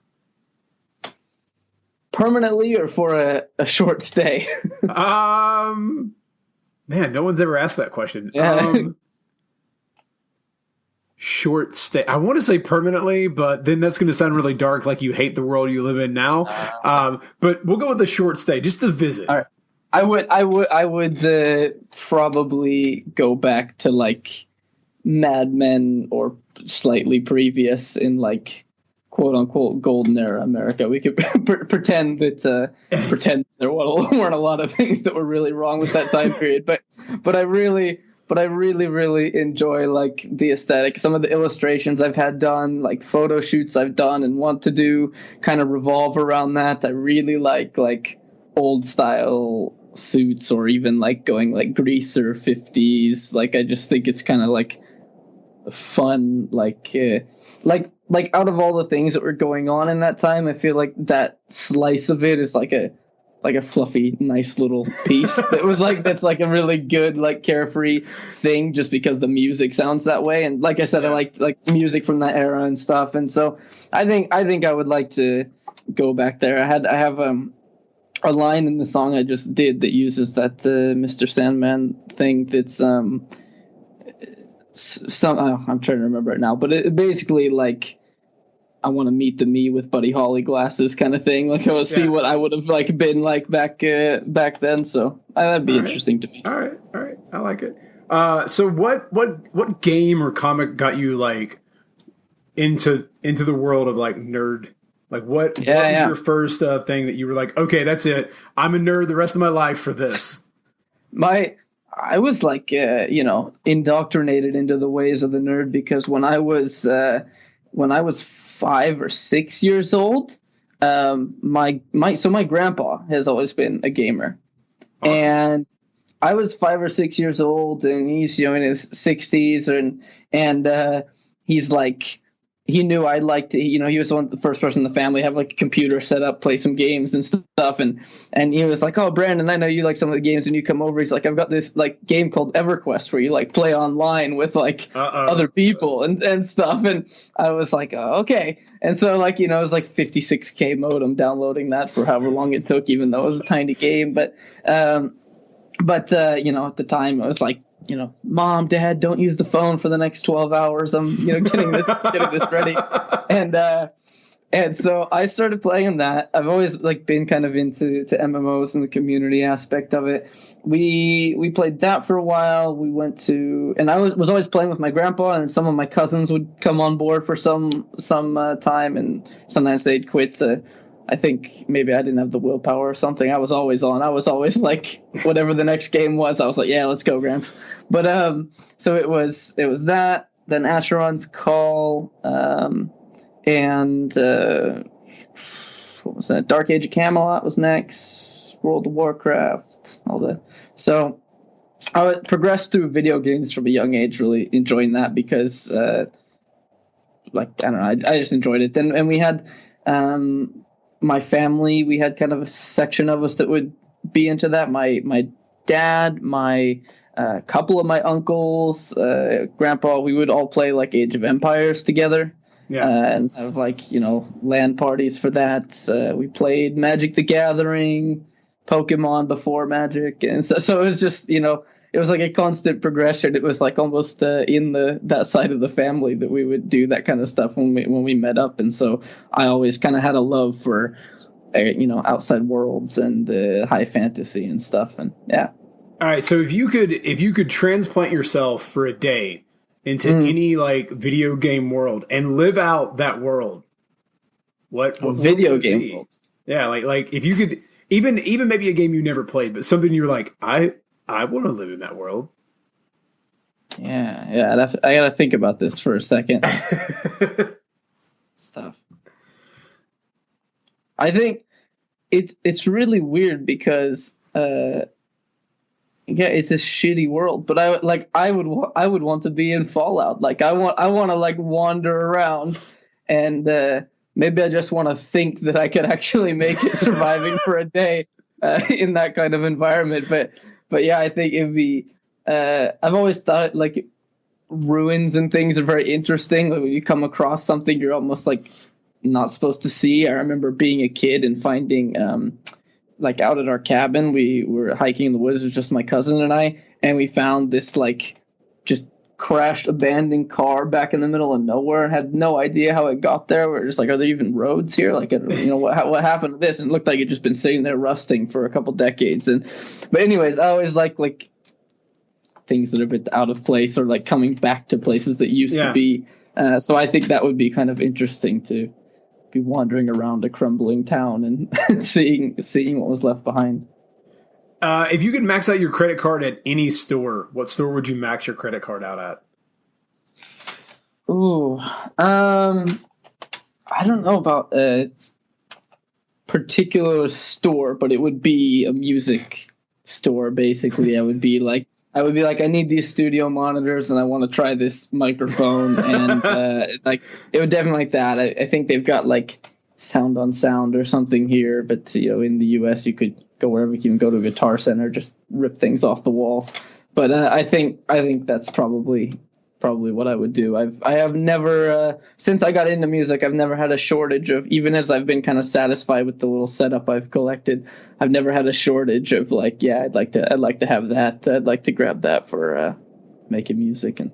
Permanently or for a short stay? Man, no one's ever asked that question. Short stay. I want to say permanently, but then that's going to sound really dark, like you hate the world you live in now. But we'll go with the short stay, just to visit. All right. I would probably go back to like Mad Men or slightly previous in like quote unquote golden era America. We could pretend that there weren't a lot of things that were really wrong with that time period, but I really enjoy like the aesthetic. Some of the illustrations I've had done, like photo shoots I've done and want to do, kind of revolve around that. I really like old style suits, or even like going like greaser 50s. Like I just think it's kind of like fun, like out of all the things that were going on in that time, I feel like that slice of it is like a fluffy, nice little piece that's like a really good, like carefree thing, just because the music sounds that way. And like I said, I like music from that era and stuff. And so I think I would like to go back there. I have a line in the song I just did that uses that Mr. Sandman thing. That's I'm trying to remember it now, but it basically like, I want to meet the me with Buddy Holly glasses kind of thing. Like I want to see what I would have like been like back then. So that'd be interesting to me. All right. I like it. So what game or comic got you like into the world of like nerd? Like what was your first thing that you were like, okay, that's it. I'm a nerd the rest of my life for this. I was like, indoctrinated into the ways of the nerd, because when I was 5 or 6 years old, my grandpa has always been a gamer. Awesome. And I was 5 or 6 years old, and he's in his 60s, and he's like, he knew I'd like to, he was the first person in the family to have like a computer set up, play some games and stuff. And he was like, oh, Brandon, I know you like some of the games when you come over. He's like, I've got this like game called EverQuest where you like play online with like other people and stuff. And I was like, oh, okay. And so like, it was like 56K modem downloading that for however long it took, even though it was a tiny game. But at the time it was like, Mom, Dad, don't use the phone for the next 12 hours. I'm, getting this ready. And so I started playing that. I've always like been kind of into MMOs and the community aspect of it. We played that for a while. We went to, and I was always playing with my grandpa, and some of my cousins would come on board for some time, and sometimes they'd quit. I think maybe I didn't have the willpower or something. I was always on. I was always like, whatever the next game was, I was like, yeah, let's go, Gramps. But so it was that. Then Asheron's Call, and what was that? Dark Age of Camelot was next. World of Warcraft, all that. So I would progress through video games from a young age, really enjoying that, because I don't know, I just enjoyed it. And we had my family, we had kind of a section of us that would be into that. My dad, my couple of my uncles, grandpa, we would all play like Age of Empires together. Yeah. And have like, LAN parties for that. We played Magic the Gathering, Pokemon before Magic. And so it was just, it was like a constant progression. It was like almost in that side of the family that we would do that kind of stuff when we met up. And so I always kind of had a love for, outside worlds and high fantasy and stuff. And yeah. All right. So if you could transplant yourself for a day into any like video game world and live out that world, what video game world? Yeah. Like if you could, even maybe a game you never played, but something you're like, I want to live in that world. Yeah. I gotta think about this for a second. Stuff. I think it's really weird because it's a shitty world, but I would want to be in Fallout. Like I want to like wander around, and maybe I just want to think that I could actually make it surviving for a day in that kind of environment. But yeah, I think it'd be. I've always thought like ruins and things are very interesting. Like when you come across something you're almost like not supposed to see. I remember being a kid and finding like out at our cabin, we were hiking in the woods. It was just my cousin and I, and we found this like just crashed abandoned car back in the middle of nowhere and had no idea how it got there. We're just like, are there even roads here? Like, what happened to this? And it looked like it just been sitting there rusting for a couple decades. But anyways, I always like things that are a bit out of place or like coming back to places that used to be. So I think that would be kind of interesting to be wandering around a crumbling town and seeing what was left behind. If you could max out your credit card at any store, what store would you max your credit card out at? Ooh, I don't know about a particular store, but it would be a music store. Basically, I would be like, I need these studio monitors and I want to try this microphone. And like, it would definitely like that. I think they've got like Sound on Sound or something here, but in the US you could go wherever. You can go to a Guitar Center, just rip things off the walls. But I think that's probably what I would do. I have never since I got into music, I've never had a shortage of, even as I've been kind of satisfied with the little setup I've collected, I've never had a shortage of like, I'd like to have that. I'd like to grab that for making music. And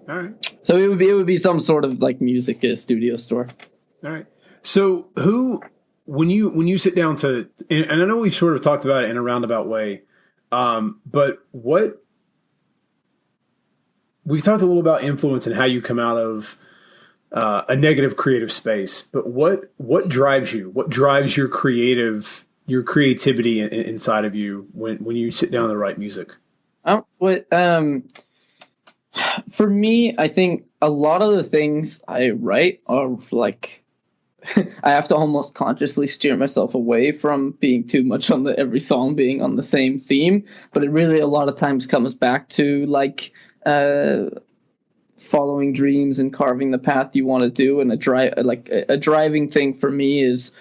all right, so it would be some sort of like music studio store. All right. So when you sit down to, and I know we've sort of talked about it in a roundabout way, but we've talked a little about influence and how you come out of a negative creative space, but what drives you? What drives your creativity inside of you when you sit down to write music? For me, I think a lot of the things I write are like, I have to almost consciously steer myself away from being too much on every song being on the same theme, but it really a lot of times comes back to like following dreams and carving the path you want to do. And a driving thing for me is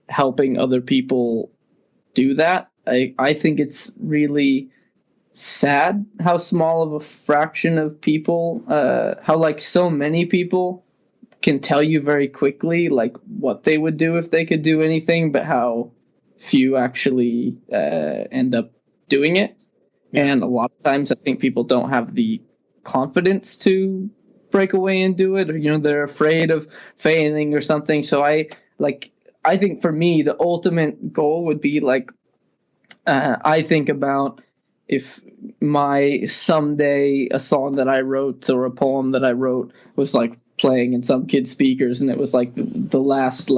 helping other people do that. I think it's really sad how small of a fraction of people, how like so many people can tell you very quickly like what they would do if they could do anything, but how few actually end up doing it. Yeah. And a lot of times I think people don't have the confidence to break away and do it, or they're afraid of failing or something. So I think for me the ultimate goal would be like, I think about if my someday a song that I wrote or a poem that I wrote was like playing in some kid's speakers, and it was like the last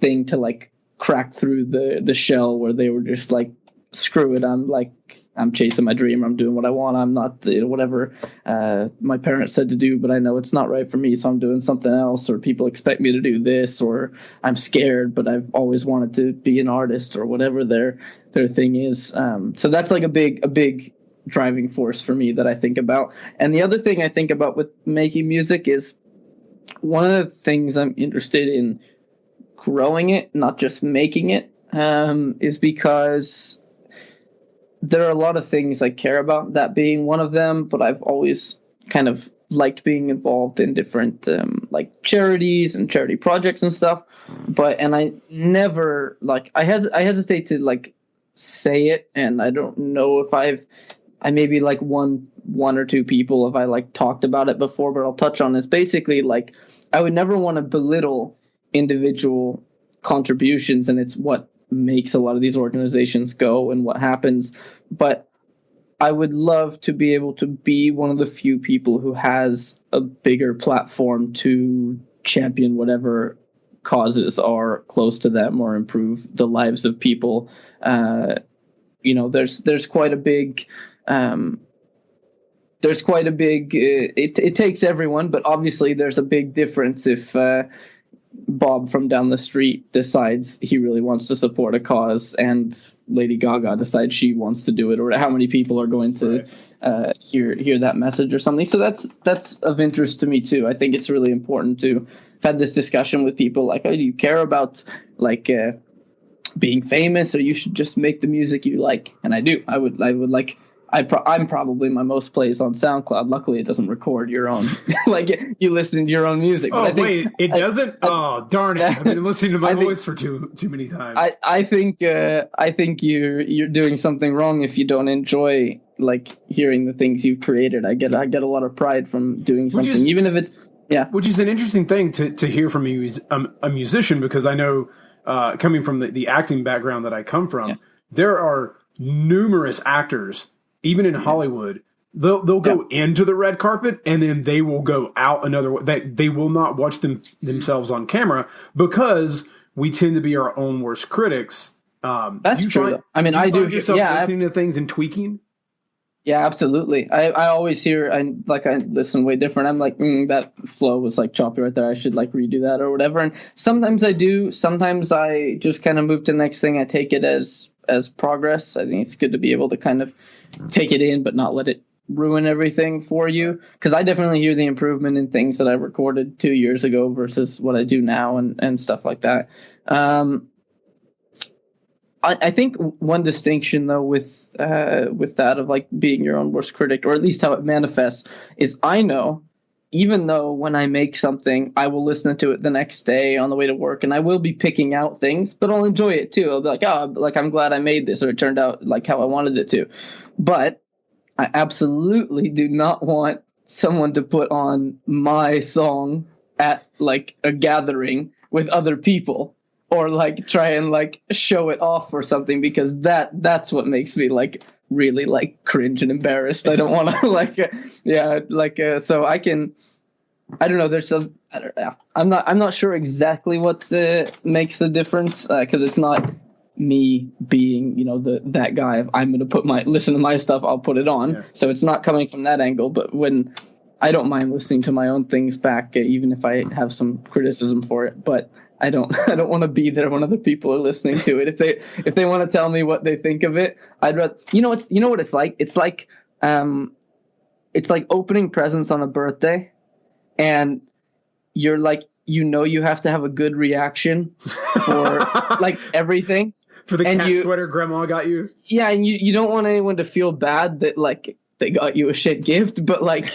thing to like crack through the shell where they were just like, screw it, I'm chasing my dream, I'm doing what I want, I'm not whatever my parents said to do, but I know it's not right for me, so I'm doing something else, or people expect me to do this, or I'm scared but I've always wanted to be an artist, or whatever their thing is. So that's like a big driving force for me that I think about. And the other thing I think about with making music is one of the things I'm interested in growing it, not just making it, is because there are a lot of things I care about, that being one of them, but I've always kind of liked being involved in different like charities and charity projects and stuff. And I never I hesitate to like say it, and I don't know if I maybe like one or two people if I like talked about it before, but I'll touch on this. Basically, like I would never want to belittle individual contributions, and it's what makes a lot of these organizations go and what happens. But I would love to be able to be one of the few people who has a bigger platform to champion whatever causes are close to them or improve the lives of people. There's quite a big it takes everyone, but obviously there's a big difference if Bob from down the street decides he really wants to support a cause, and Lady Gaga decides she wants to do it, or how many people are going to hear that message or something. So that's of interest to me too. I think it's really important to have had this discussion with people like, oh, do you care about like being famous, or you should just make the music you like? And I do. I would like. I'm probably my most plays on SoundCloud. Luckily, it doesn't record your own. Like you listen to your own music. Oh, wait, it doesn't? Oh, darn it! I've been listening to my voice for too many times. I think you're doing something wrong if you don't enjoy like hearing the things you've created. I get a lot of pride from doing something, even if it's Which is an interesting thing to hear from a musician, because I know coming from the acting background that I come from, there are numerous actors. Even in Hollywood, they'll go into the red carpet and then they will go out another way. They will not watch themselves on camera because we tend to be our own worst critics. That's true. I mean, I do yourself listening to things and tweaking. Yeah, absolutely. I always hear, I listen way different. I'm like, that flow was like choppy right there. I should like redo that or whatever. And sometimes I do. Sometimes I just kind of move to the next thing. I take it as progress. I think it's good to be able to kind of take it in, but not let it ruin everything for you. Because I definitely hear the improvement in things that I recorded 2 years ago versus what I do now and stuff like that. I think one distinction though with that of like being your own worst critic, or at least how it manifests, is I know, even though when I make something, I will listen to it the next day on the way to work, and I will be picking out things, but I'll enjoy it too. I'll be like, oh, like I'm glad I made this, or it turned out like how I wanted it to. But I absolutely do not want someone to put on my song at like a gathering with other people, or like try and like show it off or something, because that's what makes me like really like cringe and embarrassed. I don't want to so I don't know. I'm not sure exactly what makes the difference, because it's not me being, that guy of I'm going to listen to my stuff, I'll put it on. Yeah. So it's not coming from that angle, but when I don't mind listening to my own things back, even if I have some criticism for it, but I don't want to be there when other people are listening to it. If they want to tell me what they think of it, I'd rather, what it's like? It's like opening presents on a birthday, and you're like, you have to have a good reaction for like everything. For the cat sweater grandma got you? Yeah, and you don't want anyone to feel bad that like they got you a shit gift, but like,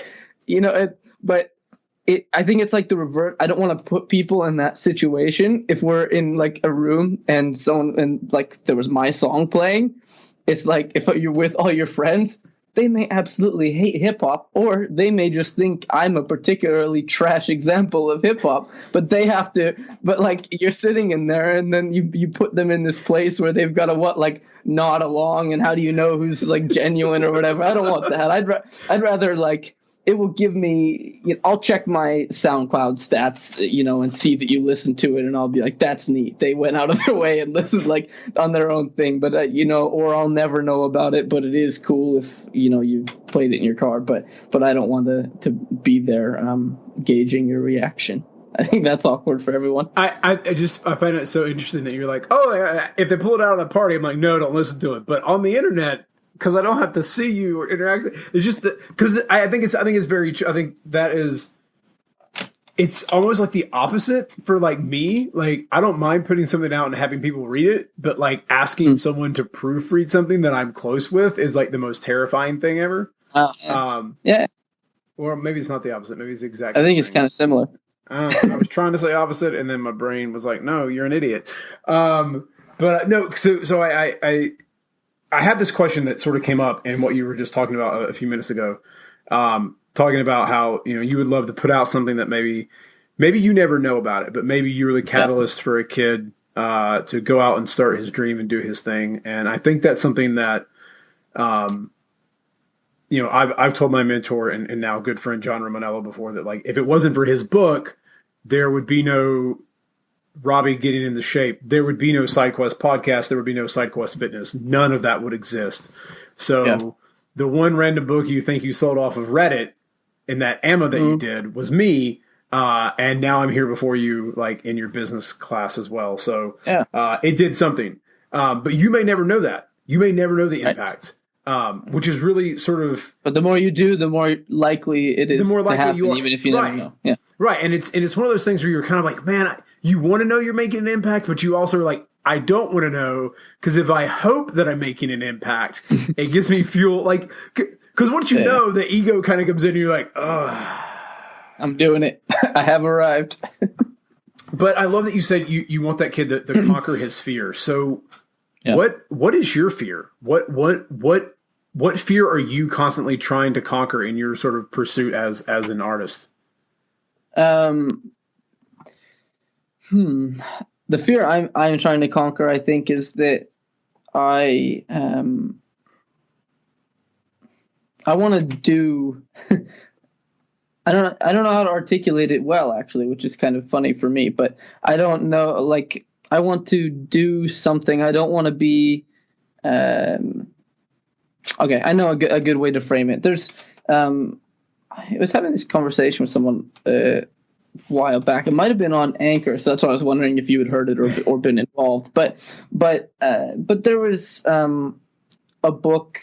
I think it's like the revert. I don't want to put people in that situation. If we're in like a room and like there was my song playing, it's like if you're with all your friends, they may absolutely hate hip hop, or they may just think I'm a particularly trash example of hip hop, but like you're sitting in there and then you put them in this place where they've got to nod along, and how do you know who's like genuine or whatever? I don't want that. I'd rather like, it will give me, I'll check my SoundCloud stats, and see that you listen to it, and I'll be like, that's neat. They went out of their way and listened like on their own thing, but or I'll never know about it, but it is cool if, you played it in your car, but I don't want to be there gauging your reaction. I think that's awkward for everyone. I find it so interesting that you're like, oh, if they pull it out at a party, I'm like, no, don't listen to it. But on the internet, because I don't have to see you or interact. It's just because I think it's very true. I think that is, it's almost like the opposite for like me. Like I don't mind putting something out and having people read it, but like asking someone to proofread something that I'm close with is like the most terrifying thing ever. Yeah. Or maybe it's not the opposite. Maybe it's the exact. I think it's kind of similar. I was trying to say opposite, and then my brain was like, "No, you're an idiot." But no. So I had this question that sort of came up in what you were just talking about a few minutes ago, talking about how, you would love to put out something that maybe you never know about it, but maybe you were the catalyst for a kid to go out and start his dream and do his thing. And I think that's something that, I've told my mentor and now good friend John Romanello before that, like, if it wasn't for his book, there would be no Robbie getting into shape. There would be no SideQuest podcast. There would be no SideQuest fitness. None of that would exist. So the one random book you think you sold off of Reddit and that ammo that you did was me And now I'm here before you, like in your business class as well. So Yeah. It did something. But you may never know that. You may never know the impact, which is really sort of. But the more you do, the more likely it is the more likely to happen, you are, even if you never know. Yeah. Right. And it's one of those things where you're kind of like, man, you want to know you're making an impact, but you also are like, I don't want to know, because if I hope that I'm making an impact, it gives me fuel. Like, because once you know, the ego kind of comes in and you're like, ugh. I'm doing it. I have arrived. But I love that you said you want that kid to conquer his fear. So what is your fear? What fear are you constantly trying to conquer in your sort of pursuit as an artist? The fear I'm trying to conquer, I think, is that I want to do. I don't know how to articulate it well, actually, which is kind of funny for me. But I don't know. Like, I want to do something. I don't want to be. Okay, I know a good way to frame it. There's. I was having this conversation with someone a while back. It might have been on Anchor, so that's why I was wondering if you had heard it or been involved. But there was a book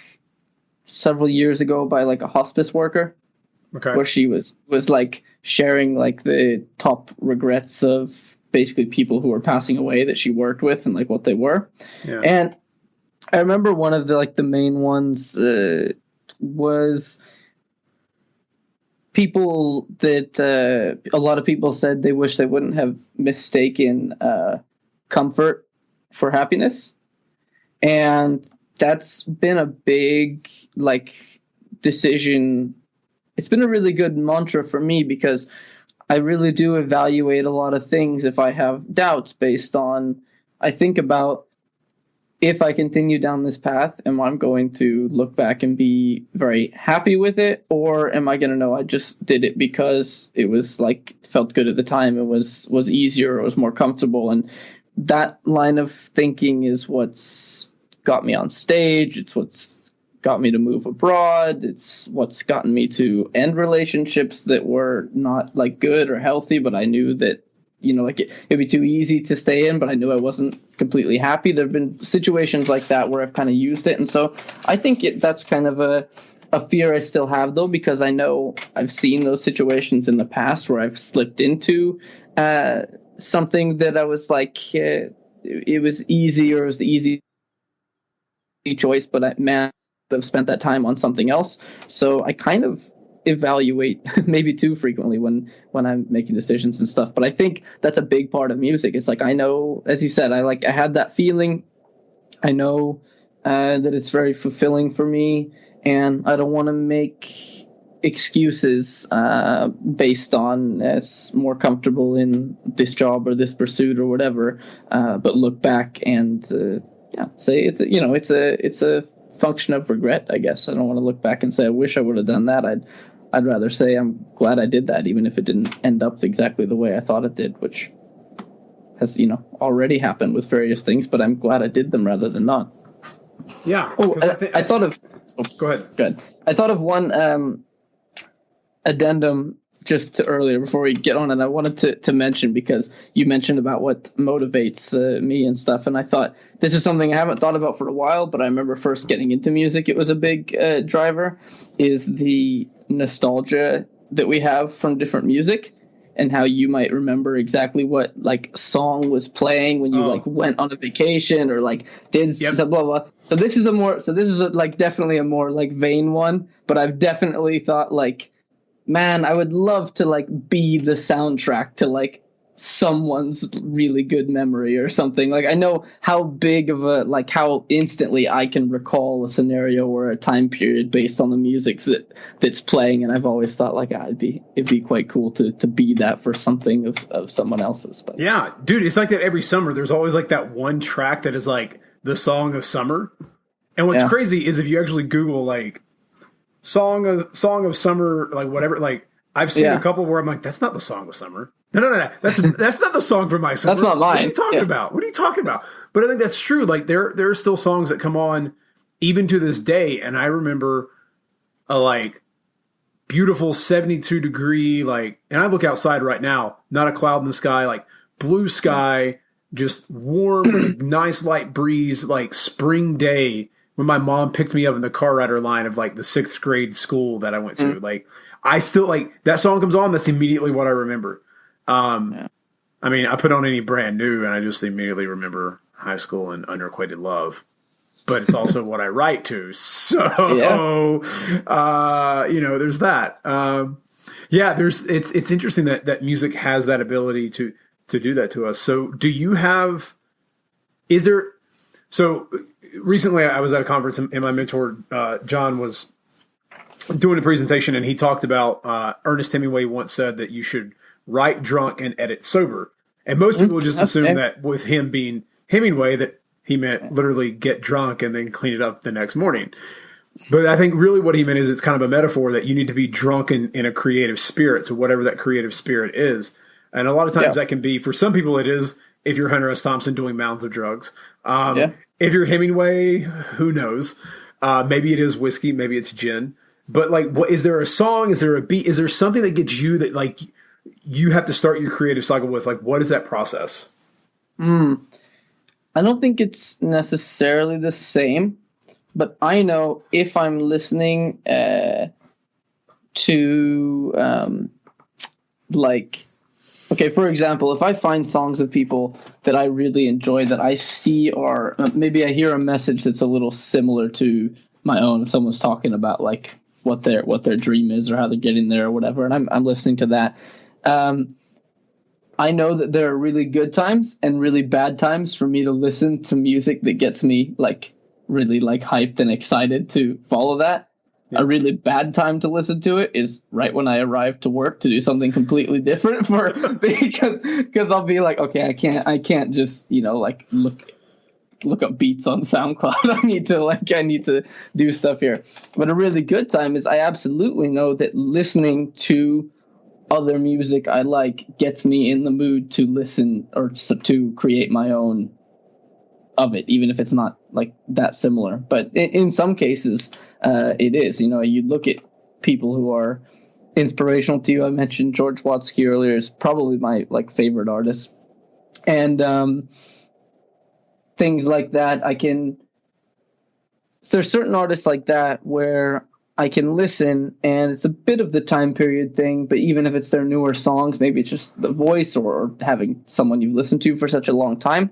several years ago by like a hospice worker. Okay. Where she was like sharing like the top regrets of basically people who were passing away that she worked with and like what they were. Yeah. And I remember one of the main ones was people that a lot of people said they wish they wouldn't have mistaken comfort for happiness. And that's been a big decision. It's been a really good mantra for me because I really do evaluate a lot of things if I have doubts based on, I think about if I continue down this path, am I going to look back and be very happy with it? Or am I going to know I just did it because it was felt good at the time, it was easier, it was more comfortable. And that line of thinking is what's got me on stage. It's what's got me to move abroad. It's what's gotten me to end relationships that were not good or healthy, but I knew that, it'd be too easy to stay in, but I knew I wasn't completely happy. There've been situations like that where I've kind of used it. And so I think that's kind of a fear I still have, though, because I know I've seen those situations in the past where I've slipped into something that I was like, it was easy, or it was the easy choice, but have spent that time on something else. So I kind of evaluate maybe too frequently when I'm making decisions and stuff. But I think that's a big part of music. It's I know, as you said, I had that feeling. I know that it's very fulfilling for me, and I don't want to make excuses based on it's more comfortable in this job or this pursuit or whatever, but look back and say it's a function of regret, I guess. I don't want to look back and say I wish I would have done that. I'd rather say I'm glad I did that, even if it didn't end up exactly the way I thought it did, which has already happened with various things. But I'm glad I did them rather than not. Yeah. I thought of. Oh, go ahead. Good. I thought of one addendum just to earlier before we get on, and I wanted to mention, because you mentioned about what motivates me and stuff, and I thought this is something I haven't thought about for a while, but I remember first getting into music, it was a big driver, is the nostalgia that we have from different music, and how you might remember exactly what song was playing when you went on a vacation or did blah blah. So this is definitely a more vain one, but I've definitely thought man, I would love to be the soundtrack to someone's really good memory or something. I know how big of a how instantly I can recall a scenario or a time period based on the music that's playing, and I've always thought it'd be quite cool to be that for something of someone else's. But yeah, dude, it's like that every summer. There's always that one track that is the song of summer. And what's crazy is if you actually Google song of summer, whatever, I've seen a couple where I'm that's not the song of summer. No. That's not the song from my summer. That's not mine. What are you talking about? What are you talking about? But I think that's true. There are still songs that come on even to this day, and I remember beautiful 72-degree, like, and I look outside right now, not a cloud in the sky, like blue sky, just warm, with a nice light breeze, like spring day when my mom picked me up in the car rider line of like the 6th grade school that I went to. Like, I still, like, that song comes on, that's immediately what I remember. I mean, I put on any brand new and I just immediately remember high school and Unrequited Love. But it's also what I write to. So, there's that. It's interesting that music has that ability to do that to us. So recently I was at a conference and my mentor, John, was doing a presentation and he talked about, Ernest Hemingway once said that you should write drunk and edit sober. And most people just assume that with him being Hemingway that he meant literally get drunk and then clean it up the next morning. But I think really what he meant is it's kind of a metaphor that you need to be drunk in a creative spirit. So whatever that creative spirit is. And a lot of times that can be, for some people it is, if you're Hunter S. Thompson doing mounds of drugs. If you're Hemingway, who knows? Maybe it is whiskey, maybe it's gin. But like, what is there a song? Is there a beat? Is there something that gets you that like you have to start your creative cycle with? Like, what is that process? I don't think it's necessarily the same, but I know if I'm listening to for example, if I find songs of people that I really enjoy that I see, or maybe I hear a message that's a little similar to my own, if someone's talking about like what their dream is or how they're getting there or whatever, and I'm listening to that. I know that there are really good times and really bad times for me to listen to music that gets me like really like hyped and excited to follow that. A really bad time to listen to it is right when I arrive to work to do something completely different because I'll be like, okay, I can't just, like look up beats on SoundCloud. I need to do stuff here. But a really good time is I absolutely know that listening to other music I like gets me in the mood to listen or to create my own of it, even if it's not like that similar. But in some cases, it is. You look at people who are inspirational to you. I mentioned George Watsky earlier is probably my like favorite artist, and things like that. There's certain artists like that where I can listen, and it's a bit of the time period thing, but even if it's their newer songs, maybe it's just the voice or having someone you've listened to for such a long time,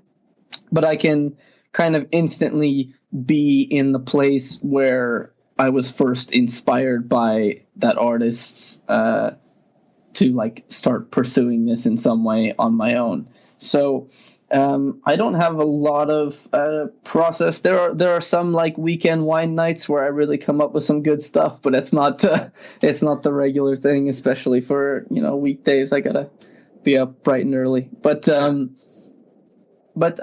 but I can kind of instantly be in the place where I was first inspired by that artist to like start pursuing this in some way on my own. So I don't have a lot of process. There are some like weekend wine nights where I really come up with some good stuff, but it's not the regular thing, especially for weekdays. I gotta be up bright and early. But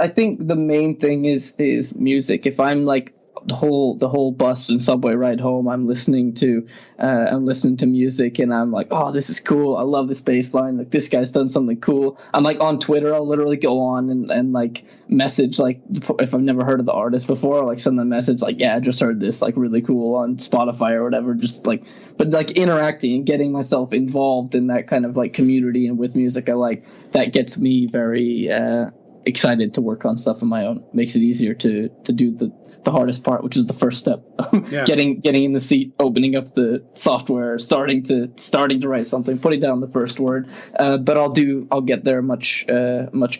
I think the main thing is music. If I'm like the whole bus and subway ride home, I'm listening to music, and I'm like, oh, this is cool. I love this bass line. Like, this guy's done something cool. I'm like on Twitter. I'll literally go on and like message, like, if I've never heard of the artist before, like send them a message like, yeah, I just heard this, like, really cool on Spotify or whatever. Just like, but like interacting and getting myself involved in that kind of like community and with music I like, that gets me very excited to work on stuff on my own. Makes it easier to do the hardest part, which is the first step. getting in the seat, opening up the software, starting to write something, putting down the first word. But I'll get there much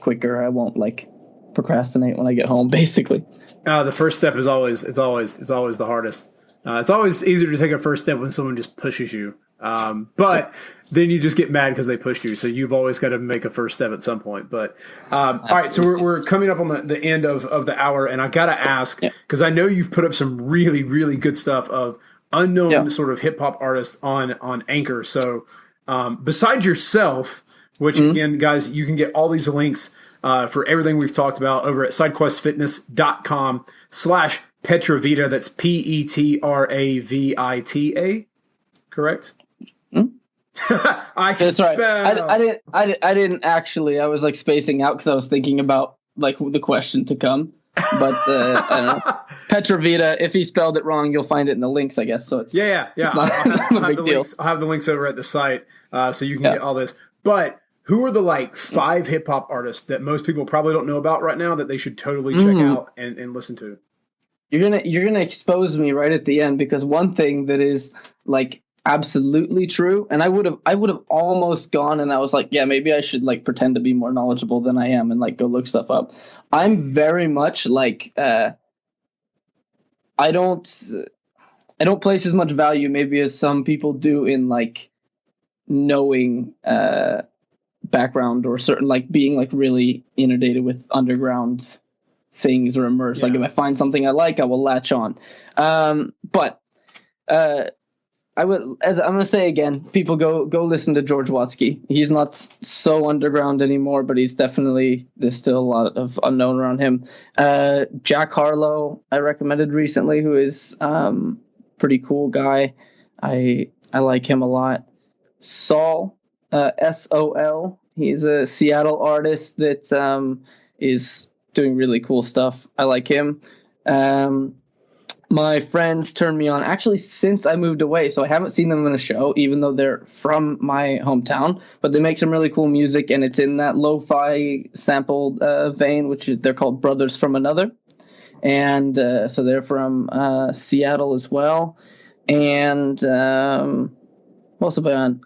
quicker. I won't like procrastinate when I get home, basically. The first step is always the hardest. It's always easier to take a first step when someone just pushes you. But then you just get mad because they pushed you. So you've always got to make a first step at some point. But all right, so we're coming up on the end of the hour, and I got to ask, because I know you've put up some really, really good stuff of unknown sort of hip hop artists on Anchor. So besides yourself, which again, guys, you can get all these links for everything we've talked about over at sidequestfitness.com/Petravita. That's Petravita. Correct? I can spell. I didn't actually. I was like spacing out because I was thinking about like the question to come. But I don't know. Petravita, if he spelled it wrong, you'll find it in the links, I guess. So it's It's not, not a big deal. I'll have the links over at the site so you can get all this. But who are the like 5 hip hop artists that most people probably don't know about right now that they should totally check out and listen to? You're gonna expose me right at the end, because one thing that is like absolutely true, and I would have almost gone, and I was like, yeah, maybe I should like pretend to be more knowledgeable than I am and like go look stuff up. I'm very much like I don't place as much value maybe as some people do in like knowing background or certain like being like really inundated with underground things or immersed. Like if I find something I like, I will latch on. But I'm going to say again, people go listen to George Watsky. He's not so underground anymore, but there's still a lot of unknown around him. Jack Harlow, I recommended recently, who is pretty cool guy. I like him a lot. Saul, S-O-L. He's a Seattle artist that is doing really cool stuff. I like him. My friends turned me on actually since I moved away, so I haven't seen them in a show, even though they're from my hometown. But they make some really cool music, and it's in that lo-fi sampled vein, they're called Brothers from Another, and so they're from Seattle as well. And what else have I on?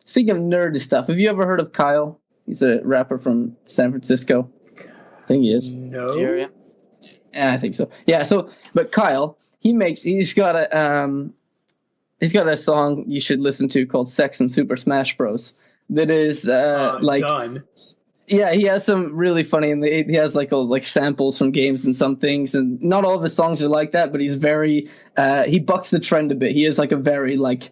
Speaking of nerdy stuff, have you ever heard of Kyle? He's a rapper from San Francisco. I think he is. No. Area. Yeah, I think so. Yeah. But Kyle, he's got a song you should listen to called "Sex and Super Smash Bros." That is done. Yeah, he has some really funny, and he has like samples from games and some things, and not all of his songs are like that. But he's very he bucks the trend a bit. He is like a very like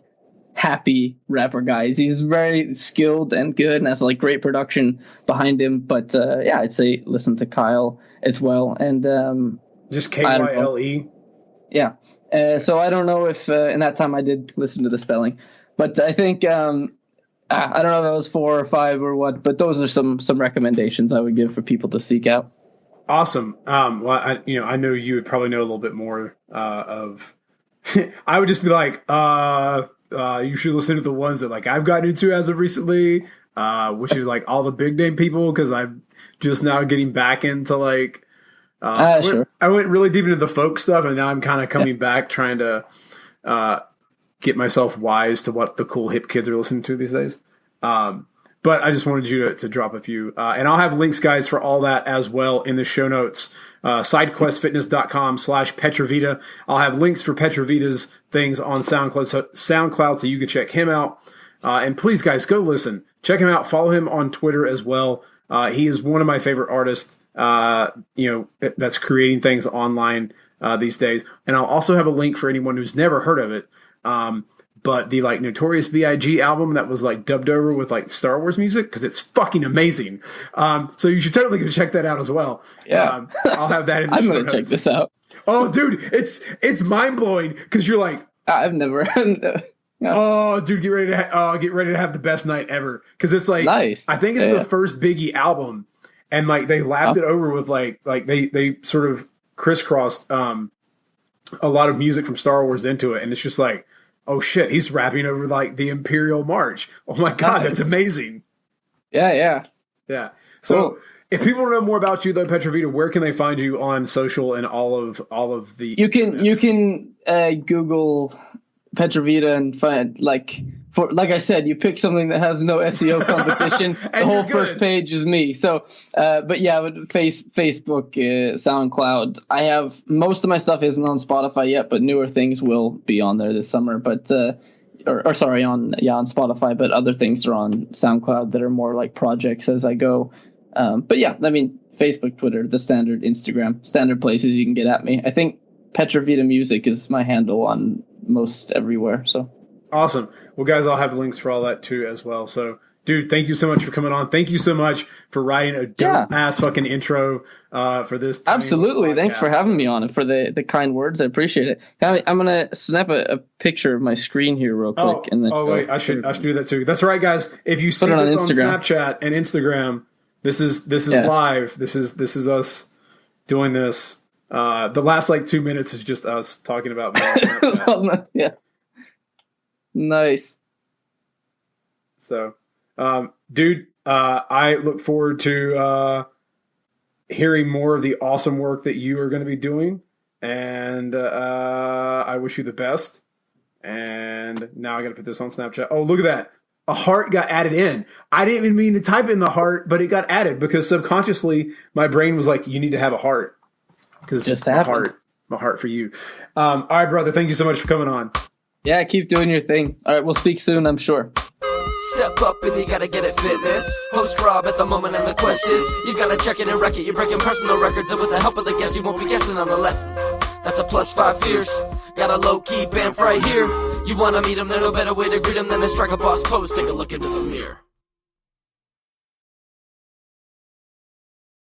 happy rapper guy. He's very skilled and good, and has like great production behind him. But I'd say listen to Kyle as well, and just Kyle. Yeah. So I don't know if in that time I did listen to the spelling, but I think I don't know if that was 4 or 5 or what. But those are some recommendations I would give for people to seek out. Awesome. Well, I know you would probably know a little bit more of. I would just be like, you should listen to the ones that like I've gotten into as of recently, which is like all the big name people, because I'm just now getting back into like sure. I went really deep into the folk stuff, and now I'm kind of coming back trying to get myself wise to what the cool hip kids are listening to these days. But I just wanted you to drop a few, and I'll have links, guys, for all that as well in the show notes. SideQuestFitness.com/Petravita. I'll have links for Petravita's things on SoundCloud, so you can check him out. And please, guys, go listen. Check him out. Follow him on Twitter as well. He is one of my favorite artists, that's creating things online these days. And I'll also have a link for anyone who's never heard of it. But the like Notorious B.I.G. album that was like dubbed over with like Star Wars music, because it's fucking amazing. So you should totally go check that out as well. Yeah, I'll have that in the I'm show gonna notes. check this out. Oh, dude, it's mind blowing, because you're like, I've never. Oh, dude, get ready to have the best night ever, because it's like nice. I think it's the first Biggie album, and like they lapped it over with like they sort of crisscrossed a lot of music from Star Wars into it, and it's just like, oh shit, he's rapping over like the Imperial March. Oh my god, That's amazing. Yeah. So cool. If people want to know more about you though, Petravita, where can they find you on social and all of the? You can Google Petravita and find like I said, you pick something that has no SEO competition. The whole first page is me. So, but Facebook, SoundCloud. I have most of my stuff isn't on Spotify yet, but newer things will be on there this summer. But on Spotify. But other things are on SoundCloud that are more like projects as I go. But yeah, I mean, Facebook, Twitter, the standard, Instagram, standard places you can get at me. I think Petravita Music is my handle on most everywhere. So. Awesome. Well, guys, I'll have links for all that too as well. So, dude, thank you so much for coming on. Thank you so much for writing a dope ass fucking intro for this. Absolutely. Thanks for having me on and for the kind words. I appreciate it. I'm gonna snap a picture of my screen here real quick. Wait, I should do that too. That's right, guys. If you see this on Snapchat and Instagram, this is live. This is us doing this. The last like 2 minutes is just us talking about Snapchat. Yeah. Nice. So, dude, I look forward to hearing more of the awesome work that you are going to be doing. And I wish you the best. And now I got to put this on Snapchat. Oh, look at that. A heart got added in. I didn't even mean to type in the heart, but it got added because subconsciously my brain was like, you need to have a heart. Because it's my heart for you. All right, brother. Thank you so much for coming on. Yeah, keep doing your thing. All right, we'll speak soon, I'm sure. Step up and you gotta get it fitness. Host Rob at the moment and the quest is you gotta check it and wreck it. You're breaking personal records and with the help of the guests you won't be guessing on the lessons. That's a +5 fierce. Got a low-key bamf right here. You wanna meet him, there's no better way to greet him than to strike a boss pose. Take a look into the mirror.